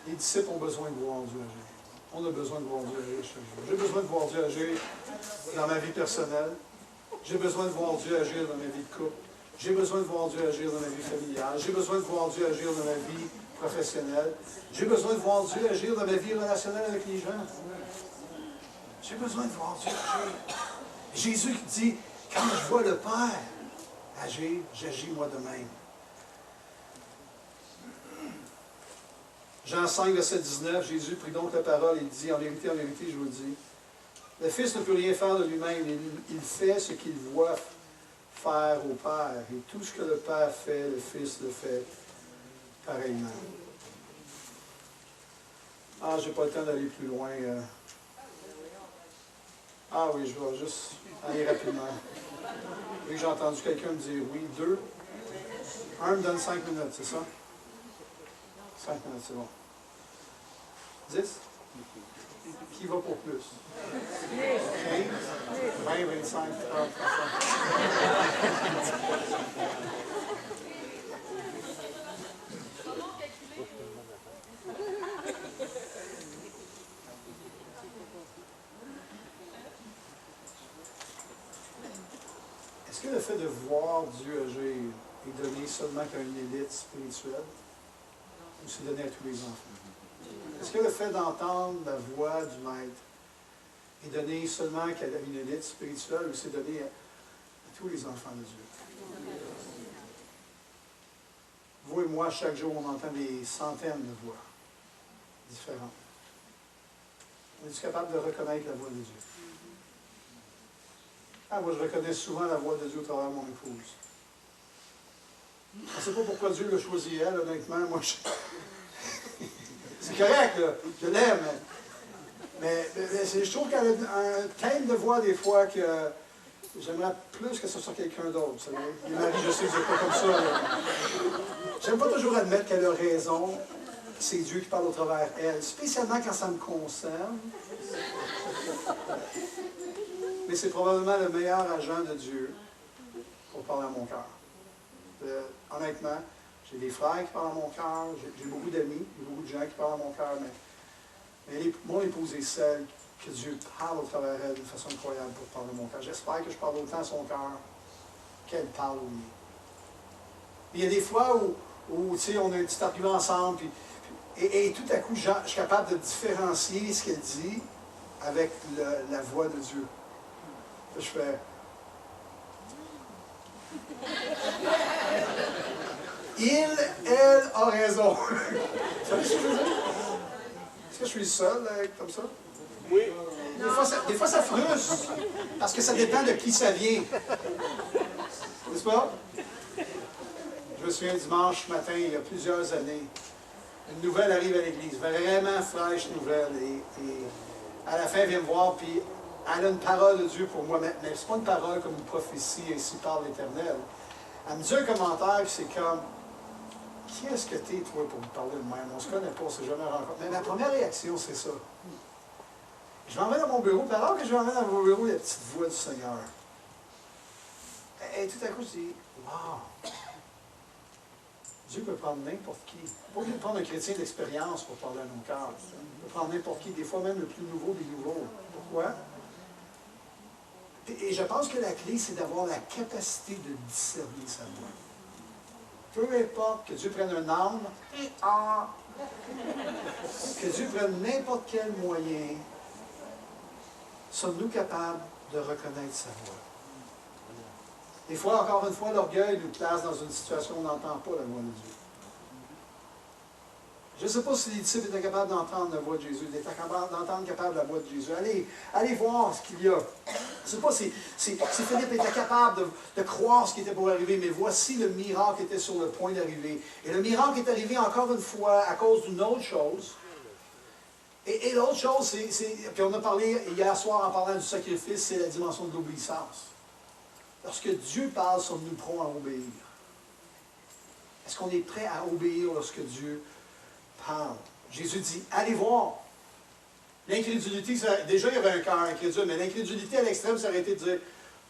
Les disciples ont besoin de voir Dieu agir. On a besoin de voir Dieu agir chaque jour. J'ai besoin de voir Dieu agir dans ma vie personnelle. J'ai besoin de voir Dieu agir dans ma vie de couple. J'ai besoin de voir Dieu agir dans ma vie familiale. J'ai besoin de voir Dieu agir dans ma vie professionnelle. J'ai besoin de voir Dieu agir dans ma vie relationnelle avec les gens. J'ai besoin de voir Dieu agir. Jésus qui dit, quand je vois le Père agir, j'agis moi de même. Jean 5, verset 19, Jésus prit donc la parole et dit, en vérité, je vous le dis, le Fils ne peut rien faire de lui-même, il fait ce qu'il voit faire au Père. Et tout ce que le Père fait, le Fils le fait pareillement. Ah, j'ai pas le temps d'aller plus loin. Ah oui, je vais juste aller rapidement. Oui, j'ai entendu quelqu'un me dire oui. 2. Un me donne 5 minutes, c'est ça? 5 minutes, c'est bon. 10? Qui va pour plus? 15? 20, 25, 30, 35. Est-ce que le fait de voir Dieu agir est donné seulement qu'à une élite spirituelle? ou c'est donné à tous les enfants? Est-ce que le fait d'entendre la voix du Maître est donné seulement qu'à une élite spirituelle ou c'est donné à tous les enfants de Dieu? Vous et moi, chaque jour, on entend des centaines de voix différentes. On est capable de reconnaître la voix de Dieu? Ah, moi, je reconnais souvent la voix de Dieu au travers de mon épouse. Je ne sais pas pourquoi Dieu l'a choisi elle, honnêtement. Moi, c'est correct, là. Je l'aime. Mais je trouve qu'elle a un thème de voix, des fois, que j'aimerais plus que ce soit quelqu'un d'autre. Les maris, je sais que vous n'êtes pas comme ça. J'aime pas toujours admettre qu'elle a raison. C'est Dieu qui parle au travers d'elle, spécialement quand ça me concerne. Mais c'est probablement le meilleur agent de Dieu pour parler à mon cœur. Honnêtement, j'ai des frères qui parlent à mon cœur, j'ai beaucoup d'amis, beaucoup de gens qui parlent à mon cœur, mais mon épouse est celle que Dieu parle au travers d'elle d'une façon incroyable pour parler à mon cœur. J'espère que je parle autant à son cœur qu'elle parle au mien. Il y a des fois où tu sais, on a un petit argument ensemble, et tout à coup, je suis capable de différencier ce qu'elle dit avec la voix de Dieu. Je fais... Elle a raison. Vous savez ce que je veux dire? Est-ce que je suis le seul à être comme ça? Oui. Des fois, ça frustre. Parce que ça dépend de qui ça vient. N'est-ce pas? Je me souviens dimanche matin, il y a plusieurs années, une nouvelle arrive à l'église, vraiment fraîche nouvelle. Et à la fin, elle vient me voir, puis elle a une parole de Dieu pour moi. Mais ce n'est pas une parole comme une prophétie, ainsi parle l'Éternel. Elle me dit un commentaire, puis c'est comme... Qui est-ce que t'es, toi, pour me parler de même? On se connaît pas, on s'est jamais rencontré. Mais ma première réaction, c'est ça. Je m'emmène dans mon bureau, puis alors que je m'emmène dans mon bureau, il y a la petite voix du Seigneur. Et tout à coup, je dis, wow! Dieu peut prendre n'importe qui. Pas obligé de prendre un chrétien d'expérience pour parler à nos cœurs. Il peut prendre n'importe qui, des fois même le plus nouveau des nouveaux. Pourquoi? Et je pense que la clé, c'est d'avoir la capacité de discerner sa voix. Peu importe que Dieu prenne un âme, que Dieu prenne n'importe quel moyen, sommes-nous capables de reconnaître sa voix? Des fois, encore une fois, l'orgueil nous place dans une situation où on n'entend pas la voix de Dieu. Je ne sais pas si les disciples étaient capables d'entendre la voix de Jésus, étaient capables d'entendre la voix de Jésus. Allez voir ce qu'il y a. Je ne sais pas si Philippe était capable de croire ce qui était pour arriver, mais voici le miracle était sur le point d'arriver. Et le miracle est arrivé encore une fois à cause d'une autre chose. Et l'autre chose, puis on a parlé hier soir en parlant du sacrifice, c'est la dimension de l'obéissance. Lorsque Dieu parle, sommes-nous prêts à obéir? Est-ce qu'on est prêt à obéir lorsque Dieu parle? Jésus dit, allez voir. L'incrédulité, déjà il y avait un cœur incrédule, mais l'incrédulité à l'extrême, ça aurait été de dire,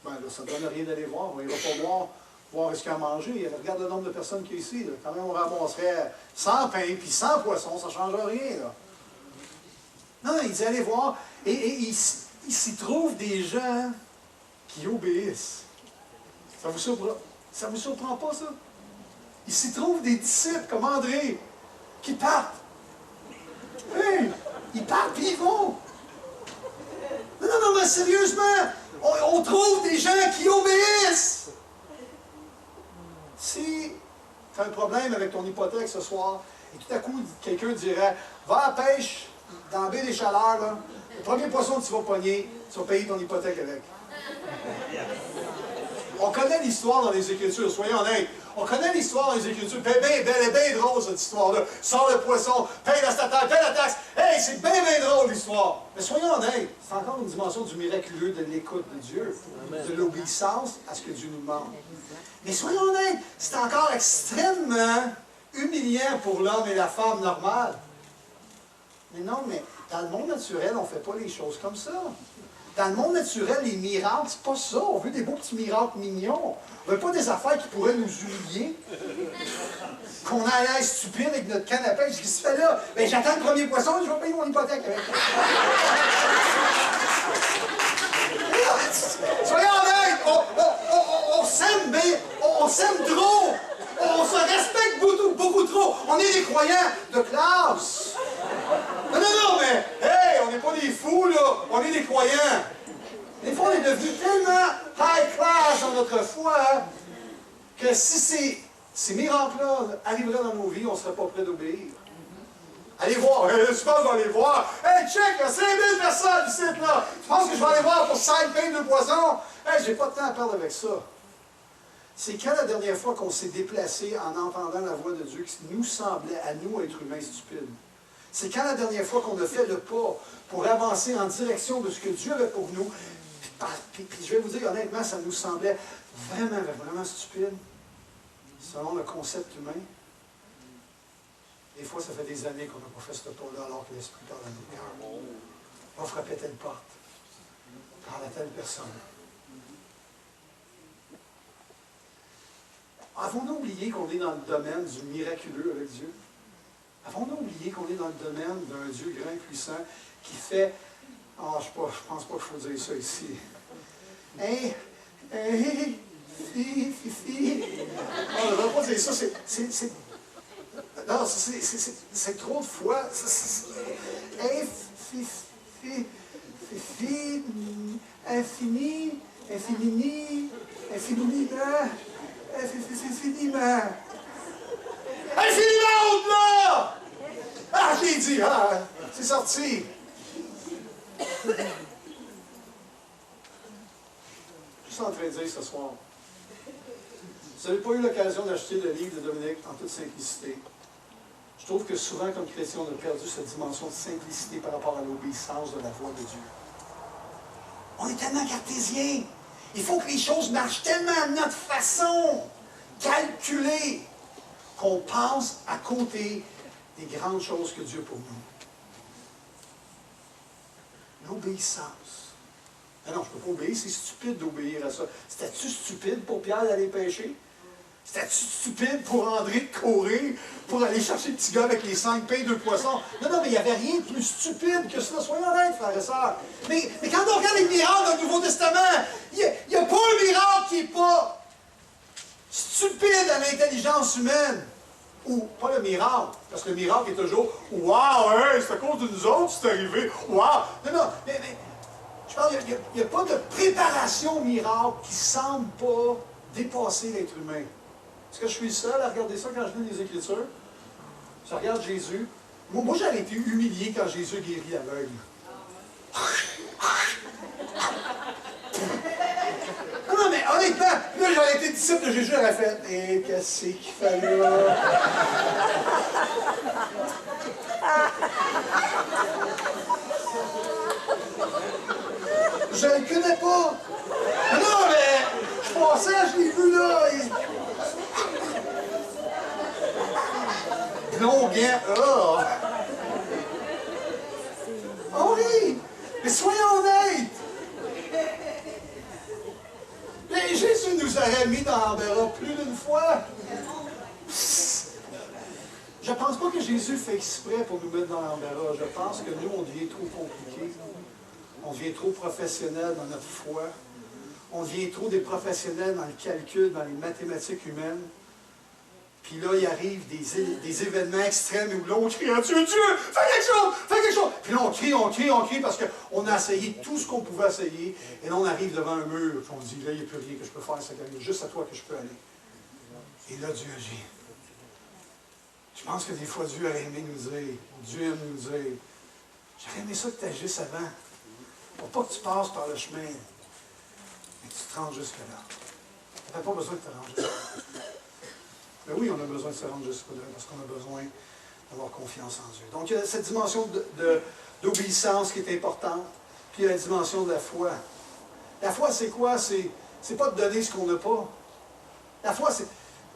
ben là, ça ne donne rien d'aller voir, on n'ira pas voir ce qu'il y a à manger. Regarde le nombre de personnes qu'il y a ici. Là. Quand même, on ramasserait 100 pains puis 100 poissons, ça ne change rien. Là. Non, il dit, allez voir. Et il s'y trouve des gens qui obéissent. Ça vous surprend pas, ça? Il s'y trouve des disciples comme André qui partent. Hey, ils partent puis ils vont. Non, mais sérieusement, on trouve des gens qui obéissent. Si tu as un problème avec ton hypothèque ce soir, et tout à coup, quelqu'un dirait, va à la pêche dans la baie des Chaleurs, là, le premier poisson que tu vas pogner, tu vas payer ton hypothèque avec. On connaît l'histoire dans les Écritures, soyons honnêtes. On connaît l'histoire dans les Écritures. Bien belle et bien drôle, cette histoire-là. Sors le poisson, paye la statale, paye la taxe. Hey, c'est bien drôle, l'histoire. Mais soyons honnêtes, c'est encore une dimension du miraculeux de l'écoute de Dieu, de l'obéissance à ce que Dieu nous demande. Mais soyons honnêtes, c'est encore extrêmement humiliant pour l'homme et la femme normale. Mais non, mais dans le monde naturel, on ne fait pas les choses comme ça. Dans le monde naturel, les miracles, c'est pas ça. On veut des beaux petits miracles mignons. On veut pas des affaires qui pourraient nous humilier. Qu'on a l'air stupide avec notre canne à pêche. Qu'est-ce que tu fais là? Ben, j'attends le premier poisson, je vais payer mon hypothèque avec. Soyons honnêtes, on s'aime bien, on s'aime trop. On se respecte beaucoup trop. On est des croyants devenu tellement high class dans notre foi que si ces miracles-là arriveraient dans nos vies, on ne serait pas prêt d'obéir. Allez voir, tu penses que je vais aller voir? Hey, check, 5000 personnes ici, là! Tu penses que je vais aller voir pour 5 pains de poisson? Hey, j'ai pas de temps à perdre avec ça. C'est quand la dernière fois qu'on s'est déplacé en entendant la voix de Dieu qui nous semblait, à nous, être humains stupides? C'est quand la dernière fois qu'on a fait le pas pour avancer en direction de ce que Dieu avait pour nous? Puis je vais vous dire, honnêtement, ça nous semblait vraiment, vraiment stupide, selon le concept humain. Des fois, ça fait des années qu'on n'a pas fait ce pas-là alors que l'Esprit parle à nos cœurs. On frappait telle porte, parle à telle personne. Avons-nous oublié qu'on est dans le domaine du miraculeux avec Dieu? Avons-nous oublié qu'on est dans le domaine d'un Dieu grand et puissant qui fait... Ah, je pense pas qu'il faut dire ça ici. Hey, fifi. On ne devrait pas dire ça, non, c'est trop de fois. Hey, fifi, infini, infiniment. Infiniment au-delà! Ah, je l'ai dit, ah, c'est sorti. Je suis en train de dire ce soir. Vous n'avez pas eu l'occasion d'acheter le livre de Dominique en toute simplicité. Je trouve que souvent, comme chrétien, on a perdu cette dimension de simplicité par rapport à l'obéissance de la voix de Dieu. On est tellement cartésien. Il faut que les choses marchent tellement à notre façon, calculée, qu'on passe à côté des grandes choses que Dieu a pour nous. L'obéissance. Ah non, je ne peux pas obéir, c'est stupide d'obéir à ça. C'était-tu stupide pour Pierre d'aller pêcher? C'était-tu stupide pour André de courir, pour aller chercher le petit gars avec les 5 pains et 2 poissons? Non, mais il n'y avait rien de plus stupide que ça. Soyons honnêtes, frères et sœurs. Mais quand on regarde les miracles dans le Nouveau Testament, il n'y a pas un miracle qui n'est pas stupide à l'intelligence humaine. Ou pas le miracle, parce que le miracle est toujours « Wow, hey, c'est à cause de nous autres, c'est arrivé. Wow! » Non, mais je parle, il n'y a pas de préparation au miracle qui ne semble pas dépasser l'être humain. Est-ce que je suis le seul à regarder ça quand je lis les Écritures? Je regarde Jésus. Moi j'avais été humilié quand Jésus guérit l'aveugle. Non, mais honnêtement, là, j'aurais été disciple de Jésus, j'aurais fait « Et qu'est-ce qu'il fallait là? » Je ne le connais pas. Non, mais je passais, je l'ai vu là. Longuin, oh! Oh oui! Mais soyons honnêtes! Mais Jésus nous aurait mis dans l'embarras plus d'une fois. Je ne pense pas que Jésus fait exprès pour nous mettre dans l'embarras. Je pense que nous, on devient trop compliqué. On devient trop professionnel dans notre foi. On devient trop des professionnels dans le calcul, dans les mathématiques humaines. Puis là, il arrive des événements extrêmes où là, on crie à Dieu, Dieu, fais quelque chose, fais quelque chose. Puis là, on crie parce qu'on a essayé tout ce qu'on pouvait essayer. Et là, on arrive devant un mur, puis on se dit, là, il n'y a plus rien que je peux faire, c'est juste à toi que je peux aller. Et là, Dieu agit. Je pense que des fois, Dieu aurait aimé nous dire, Dieu aime nous dire, j'aurais aimé ça que tu agisses avant. Pour pas que tu passes par le chemin, mais que tu te rendes jusque-là. Tu n'as pas besoin de te rendre jusque-là. Mais oui, on a besoin de se rendre jusque-là parce qu'on a besoin d'avoir confiance en Dieu. Donc, il y a cette dimension d'obéissance qui est importante, puis il y a la dimension de la foi. La foi, c'est quoi? C'est pas de donner ce qu'on n'a pas. La foi, c'est... À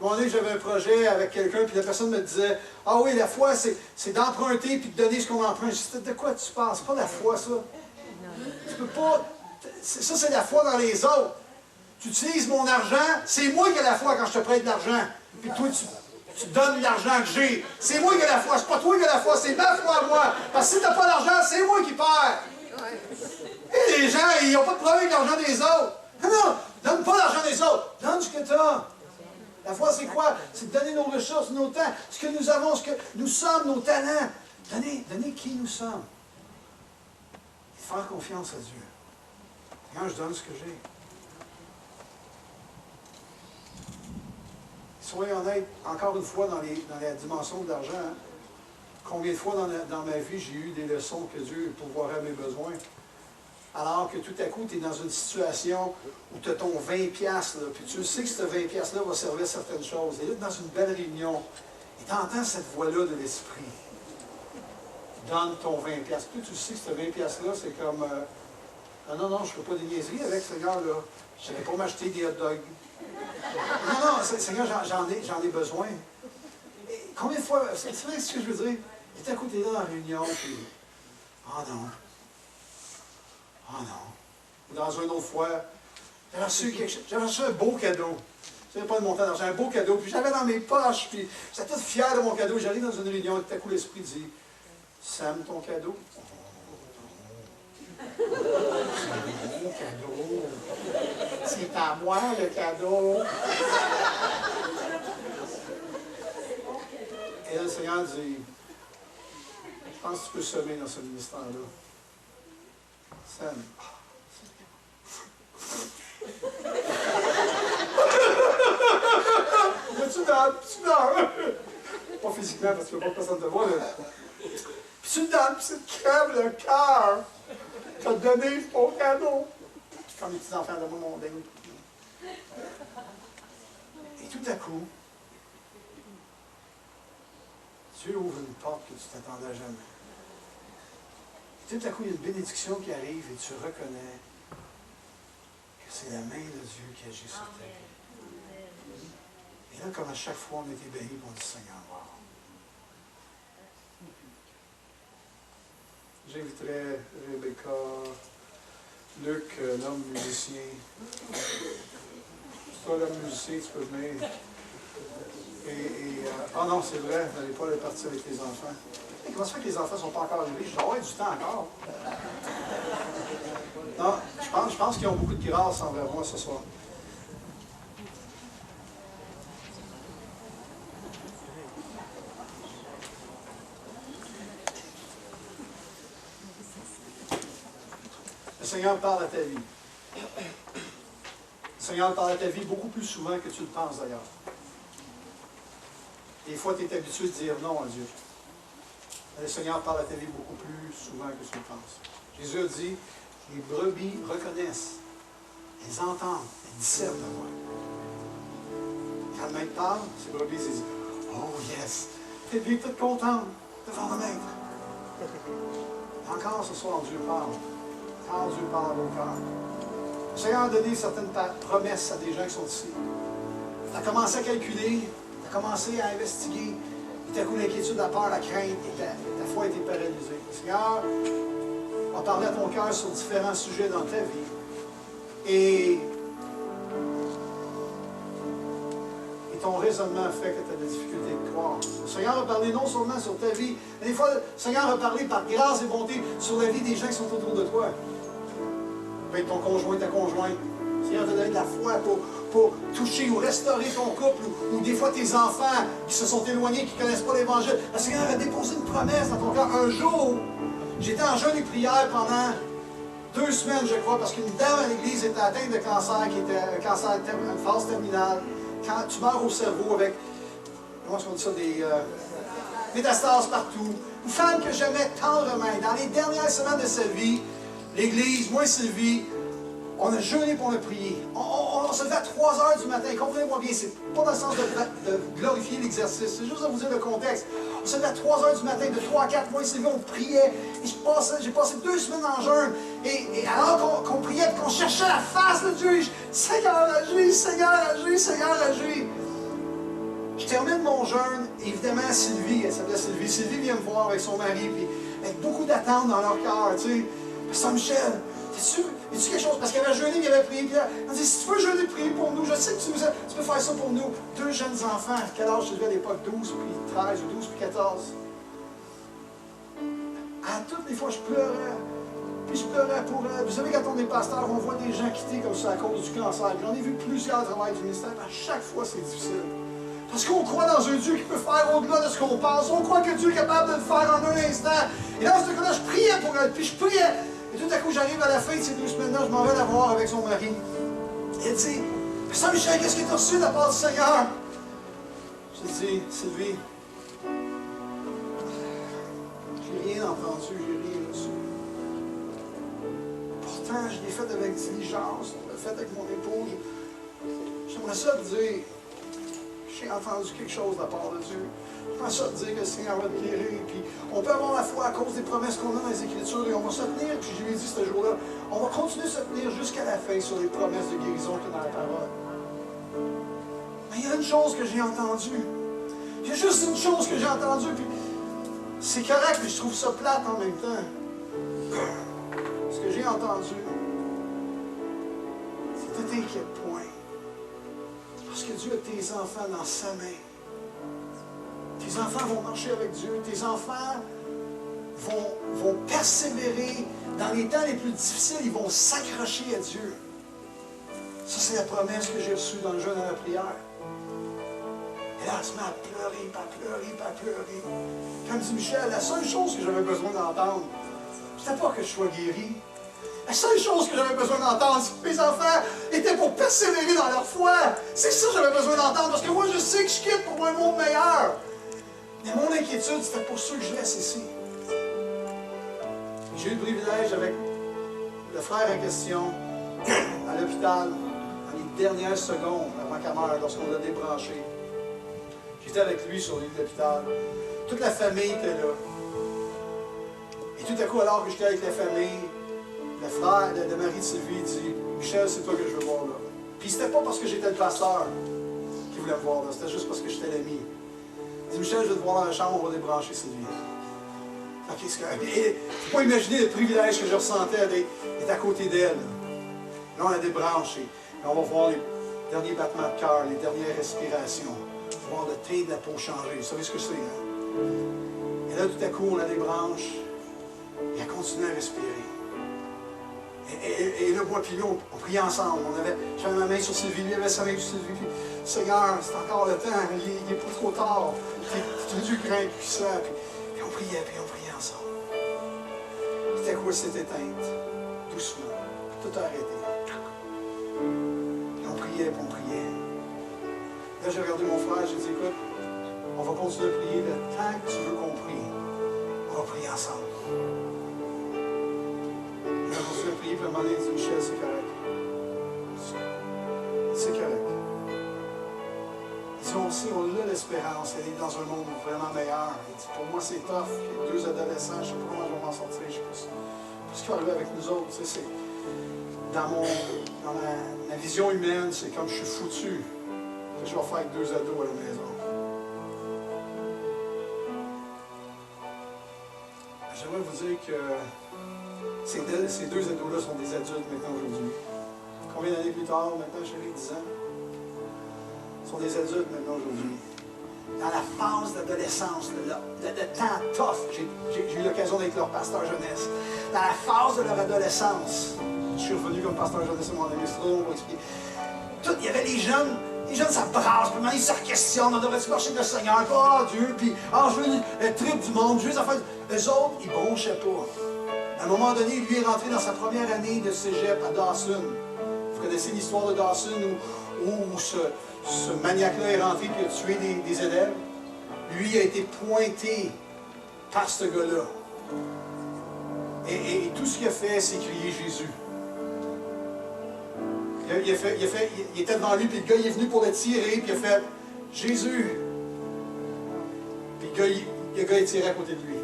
un moment donné, j'avais un projet avec quelqu'un, puis la personne me disait « Ah oui, la foi, c'est d'emprunter puis de donner ce qu'on emprunte. » Je disais « De quoi tu parles? C'est pas la foi, ça. Tu peux pas... Ça, c'est la foi dans les autres. Tu utilises mon argent, c'est moi qui ai la foi quand je te prête de l'argent. Puis toi, tu donnes l'argent que j'ai. C'est moi qui ai la foi, c'est pas toi qui as la foi, c'est ma foi à moi. Parce que si t'as pas l'argent, c'est moi qui perds. Et les gens, ils n'ont pas de problème avec l'argent des autres. Non, donne pas l'argent des autres. Donne ce que tu as. La foi, c'est quoi? C'est de donner nos ressources, nos temps, ce que nous avons, ce que nous sommes, nos talents. Donner qui nous sommes. Et faire confiance à Dieu. Quand je donne ce que j'ai. Soyons honnêtes, encore une fois, dans la dimension de l'argent, hein, combien de fois dans ma vie j'ai eu des leçons que Dieu pourvoirait à mes besoins, alors que tout à coup, tu es dans une situation où tu as ton 20$, là, puis tu sais que ce 20$-là va servir à certaines choses. Et là, dans une belle réunion, et tu entends cette voix-là de l'Esprit. Donne ton 20$. Puis tu sais que ce 20$-là, c'est comme... ah non, je ne ferai pas des niaiseries avec, Seigneur, là. Je ne vais pas m'acheter des hot dogs. Non, Seigneur, j'en ai besoin. Et combien de fois, c'est vrai ce que je veux dire? Et tout à coup, tu es là dans la réunion, puis... oh non. Ou dans une autre fois, j'avais reçu un beau cadeau. Je n'avais pas de montant d'argent, un beau cadeau. Puis j'avais dans mes poches, puis j'étais tout fier de mon cadeau. J'arrive dans une réunion, et tout à coup, l'Esprit dit, Sam, ton cadeau? C'est mon cadeau. C'est à moi, le cadeau. Et là, le Seigneur dit, je pense que tu peux semer dans ce ministère-là. Sam. Tu dors. Pas physiquement, parce que pas personne te voit, là. Puis tu donnes, puis ça te crève le cœur. Tu as donné ton cadeau. Comme les petits-enfants de mon dingue. Et tout à coup, Dieu ouvre une porte que tu ne t'attendais jamais. Et tout à coup, il y a une bénédiction qui arrive et tu reconnais que c'est la main de Dieu qui agit sur ta vie. Et là, comme à chaque fois, on est ébahis, on dit Seigneur, wow. J'inviterai Rebecca, Luc, l'homme musicien. Toi, l'homme musicien, tu peux venir. Ah non, c'est vrai, vous n'allez pas aller partir avec les enfants. Et comment ça fait que les enfants ne sont pas encore arrivés? Je dois avoir du temps encore. Non, je pense qu'ils ont beaucoup de grâce envers moi ce soir. Le Seigneur parle à ta vie. Le Seigneur parle à ta vie beaucoup plus souvent que tu le penses d'ailleurs. Des fois, tu es habitué de dire non à Dieu. Mais le Seigneur parle à ta vie beaucoup plus souvent que tu le penses. Jésus a dit, les brebis reconnaissent, elles entendent, elles discernent la voix. Quand le maître parle, ces brebis disent, oh yes, t'es bien toute contente devant le maître. Et encore ce soir, Dieu parle. Quand Dieu parle au cœur. Le Seigneur a donné certaines promesses à des gens qui sont ici. Tu as commencé à calculer, tu as commencé à investiguer, et tout à coup l'inquiétude, la peur, la crainte, et ta foi a été paralysée. Le Seigneur va parler à ton cœur sur différents sujets dans ta vie. Et ton raisonnement fait que tu as des difficultés de croire. Le Seigneur a parlé non seulement sur ta vie, mais des fois, le Seigneur a parlé par grâce et bonté sur la vie des gens qui sont autour de toi. Ça peut être ton conjoint, ta conjointe. Le Seigneur t'a donné de la foi pour toucher ou restaurer ton couple, ou des fois tes enfants qui se sont éloignés, qui ne connaissent pas l'Évangile. Le Seigneur a déposé une promesse dans ton cœur. Un jour, j'étais en jeûne et prière pendant 2 semaines, je crois, parce qu'une dame à l'église était atteinte de cancer, qui était un cancer, une phase terminale. Quand tu meurs au cerveau avec, comment est-ce qu'on dit ça, des métastases partout. Une femme que j'aimais tendrement. Dans les dernières semaines de sa vie, l'église, moi et Sylvie, on a jeûné pour le prier. On se levait à 3 heures du matin. Comprenez-moi bien, c'est pas dans le sens de glorifier l'exercice. C'est juste de vous dire le contexte. On se levait à 3 heures du matin, de 3 à 4, moi et Sylvie, on priait. Et j'ai passé 2 semaines en jeûne. Et alors qu'on priait et qu'on cherchait la face de Dieu, Seigneur agis, Seigneur agis, Seigneur agis. Je termine mon jeûne, et évidemment Sylvie, elle s'appelait Sylvie. Sylvie vient me voir avec son mari, puis avec beaucoup d'attentes dans leur cœur, tu sais. Pasteur Michel, es-tu quelque chose? Parce qu'elle avait jeûné, il avait prié, puis elle dit, si tu veux jeûner, prier pour nous, je sais que tu peux faire ça pour nous. 2 jeunes enfants, à quel âge Sylvie à l'époque? 12, puis 13, ou 12, puis 14. À toutes les fois, je pleurais. Puis je pleurais pour elle. Vous savez, quand on est pasteur, on voit des gens quitter comme ça à cause du cancer. J'en ai vu plusieurs à travers du ministère. À chaque fois, c'est difficile. Parce qu'on croit dans un Dieu qui peut faire au-delà de ce qu'on pense. On croit que Dieu est capable de le faire en un instant. Et dans ce cas-là, je priais pour elle. Puis je priais. Et tout à coup, j'arrive à la fin de ces 2 semaines-là, je m'en vais la voir avec son mari. Et elle dit, Pasteur Michel, qu'est-ce que tu as reçu de la part du Seigneur? J'ai dit, Sylvie, j'ai rien entendu, j'ai rien reçu. Pourtant, je l'ai fait avec diligence, on l'a fait avec mon épouse. J'aimerais ça te dire, j'ai entendu quelque chose de la part de Dieu. J'aimerais ça te dire que le Seigneur va te guérir. Puis on peut avoir la foi à cause des promesses qu'on a dans les Écritures et on va se tenir. Puis je lui ai dit ce jour-là, on va continuer de se tenir jusqu'à la fin sur les promesses de guérison qu'il y a dans la parole. Mais il y a une chose que j'ai entendue. Il y a juste une chose que j'ai entendue. Puis c'est correct, mais je trouve ça plate en même temps. Ce que j'ai entendu, c'est ne t'inquiète point. Parce que Dieu a tes enfants dans sa main. Tes enfants vont marcher avec Dieu. Tes enfants vont persévérer. Dans les temps les plus difficiles, ils vont s'accrocher à Dieu. Ça, c'est la promesse que j'ai reçue dans le jeûne à la prière. Et là, elle se met à pleurer, pas pleurer, pas pleurer. Quand elle me dit, Michel, la seule chose que j'avais besoin d'entendre, c'était pas que je sois guéri. La seule chose que j'avais besoin d'entendre, c'est que mes enfants étaient pour persévérer dans leur foi. C'est ça que j'avais besoin d'entendre, parce que moi, je sais que je quitte pour un monde meilleur. Mais mon inquiétude, c'était pour ceux que je laisse ici. J'ai eu le privilège avec le frère en question, à l'hôpital, dans les dernières secondes avant qu'elle meure, lorsqu'on l'a débranché. J'étais avec lui sur l'île de l'hôpital. Toute la famille était là. Et tout à coup, alors que j'étais avec la famille, le frère, le mari de Sylvie dit, Michel, c'est toi que je veux voir là. Puis c'était pas parce que j'étais le pasteur qui voulait me voir là, c'était juste parce que j'étais l'ami. Il dit, Michel, je vais te voir dans la chambre, on va débrancher Sylvie. Ok, c'est correct. Et je peux pas imaginer le privilège que je ressentais d'être à côté d'elle. Là, on la débranché. Là, on va voir les derniers battements de cœur, les dernières respirations. On va voir le teint de la peau changer. Vous savez ce que c'est, hein? Et là, tout à coup, on la débranche. Et elle continue à respirer. Et là, moi puis lui, on priait ensemble. J'avais ma main sur Sylvie, lui avait sa main sur Sylvie. Puis, Seigneur, c'est encore le temps, il n'est pas trop tard. Tu es Dieu grand et puissant. Puis on priait ensemble. Tout à coup, elle s'est éteinte, doucement. Tout a arrêté. Puis on priait. Là, j'ai regardé mon frère, j'ai dit, écoute, on va continuer à prier le temps que tu veux qu'on prie. On va prier ensemble. On a continué à prier, puis à un moment donné, il dit, Michel, c'est correct. C'est correct. Il dit, on sait, on a l'espérance, elle est dans un monde vraiment meilleur. Il dit, pour moi, c'est tough. J'ai 2 adolescents, je ne sais pas comment je vais m'en sortir, je ne sais pas ce qui va arriver avec nous autres. Tu sais, dans ma vision humaine, c'est comme je suis foutu. Que je vais faire avec 2 ados à la maison. J'aimerais vous dire que ces 2 ados-là sont des adultes maintenant aujourd'hui. Combien d'années plus tard, maintenant, chérie, 10 ans? Ils sont des adultes maintenant aujourd'hui. Dans la phase d'adolescence, le temps tough, j'ai eu l'occasion d'être leur pasteur jeunesse. Dans la phase de leur adolescence, je suis revenu comme pasteur jeunesse à mon ami Strom pour expliquer. Il y avait les jeunes, ça brasse, puis maintenant ils se questionnent, on devrait-tu marcher avec le Seigneur, oh Dieu, puis je veux le trip du monde, je veux les affaires. Eux autres, ils bronchaient pas. À un moment donné, lui est rentré dans sa première année de cégep à Dawson. Vous connaissez l'histoire de Dawson où ce maniaque-là est rentré et a tué des élèves. Lui a été pointé par ce gars-là. Et tout ce qu'il a fait, c'est crier Jésus. Il était devant lui, puis le gars il est venu pour le tirer, puis il a fait Jésus. Puis le gars est tiré à côté de lui.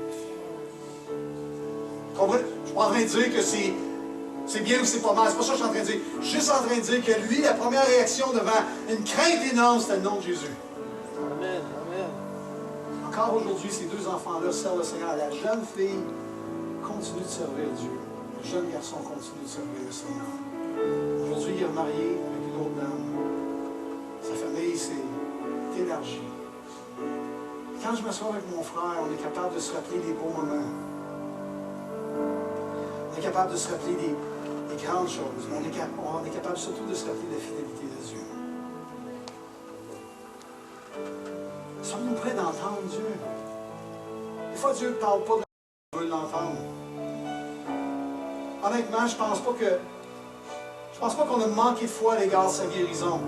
Comprenez? Je ne suis pas en train de dire que c'est bien ou c'est pas mal, c'est pas ça que je suis en train de dire. Je suis juste en train de dire que lui, la première réaction devant une crainte énorme, c'était le nom de Jésus. Amen, amen. Encore aujourd'hui, ces 2 enfants-là servent le Seigneur. La jeune fille continue de servir Dieu. Le jeune garçon continue de servir le Seigneur. Aujourd'hui, il est marié avec une autre dame. Sa famille s'est élargie. Quand je m'assois avec mon frère, on est capable de se rappeler des beaux moments. On est capable de se rappeler des grandes choses. Mais on est capable surtout de se rappeler de la fidélité de Dieu. Sommes-nous prêts d'entendre Dieu? Des fois, Dieu ne parle pas de on veut l'entendre. honnêtement, je pense pas qu'on a manqué de foi à l'égard de sa guérison.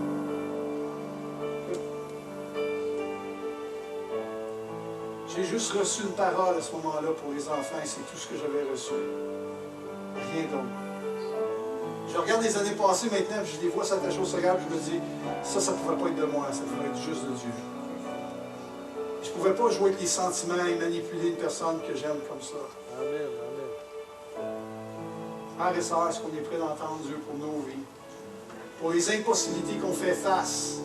J'ai juste reçu une parole à ce moment-là pour les enfants et c'est tout ce que j'avais reçu. Rien d'autre. Je regarde les années passées maintenant, puis je les vois s'attacher au Seigneur, puis je me dis, ça ne pouvait pas être de moi, ça devait être juste de Dieu. Je ne pouvais pas jouer avec les sentiments et manipuler une personne que j'aime comme ça. Amen. Frères et sœurs, est-ce qu'on est prêt d'entendre Dieu pour nos vies? Pour les impossibilités qu'on fait face,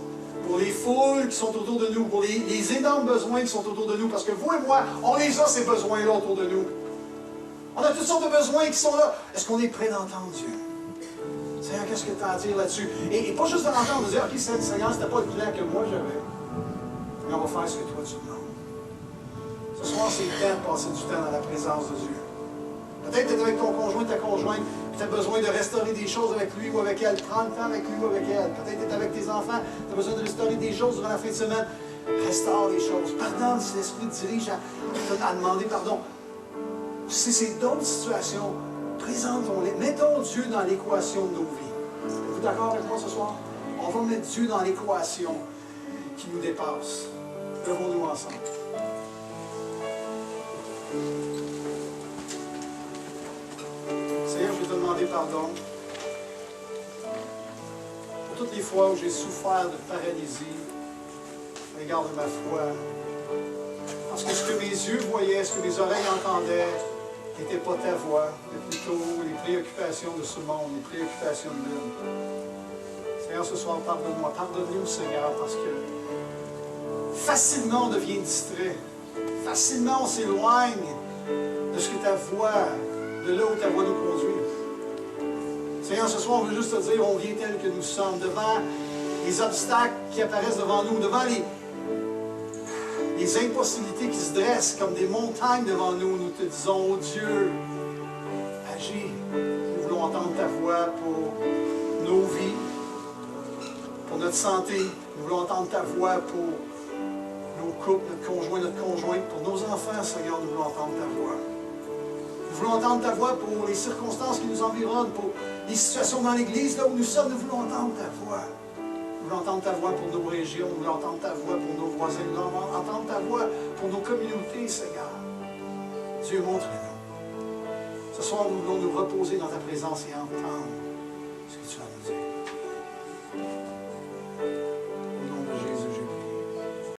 pour les foules qui sont autour de nous, pour les énormes besoins qui sont autour de nous, parce que vous et moi, on les a ces besoins-là autour de nous. On a toutes sortes de besoins qui sont là. Est-ce qu'on est prêt d'entendre Dieu? Seigneur, qu'est-ce que tu as à dire là-dessus? Et pas juste de l'entendre, de dire, OK, Seigneur, c'était pas le plan que moi j'avais. Mais on va faire ce que toi tu demandes. Ce soir, c'est le temps de passer du temps dans la présence de Dieu. Peut-être que tu es avec ton conjoint, ta conjointe, puis tu as besoin de restaurer des choses avec lui ou avec elle. Prends le temps avec lui ou avec elle. Peut-être que tu es avec tes enfants, tu as besoin de restaurer des choses durant la fin de semaine. Restaure les choses. Pardonne si l'Esprit te dirige à demander pardon. Si c'est d'autres situations, présentons-les. Mettons Dieu dans l'équation de nos vies. Êtes-vous d'accord avec moi ce soir? On va mettre Dieu dans l'équation qui nous dépasse. Levons-nous ensemble. Seigneur, je vais te demander pardon pour toutes les fois où j'ai souffert de paralysie à l'égard de ma foi. Parce que ce que mes yeux voyaient, ce que mes oreilles entendaient, n'était pas ta voix, mais plutôt les préoccupations de ce monde, les préoccupations de l'homme. Seigneur, ce soir, pardonne-moi. Pardonne-nous, Seigneur, parce que facilement on devient distrait. Facilement on s'éloigne de ce que ta voix, de là où ta voix nous conduit. Seigneur, ce soir, on veut juste te dire, on vient tel que nous sommes, devant les obstacles qui apparaissent devant nous, devant les impossibilités qui se dressent comme des montagnes devant nous. Nous te disons, oh Dieu, agis. Nous voulons entendre ta voix pour nos vies, pour notre santé. Nous voulons entendre ta voix pour nos couples, notre conjointe, pour nos enfants, Seigneur, nous voulons entendre ta voix. Nous voulons entendre ta voix pour les circonstances qui nous environnent, pour les situations dans l'Église, là où nous sommes, nous voulons entendre ta voix. Nous voulons entendre ta voix pour nos régions, nous voulons entendre ta voix pour nos voisins, nous voulons entendre ta voix pour nos communautés, Seigneur. Dieu, montre-nous. Ce soir, nous voulons nous reposer dans ta présence et entendre ce que tu vas nous dire.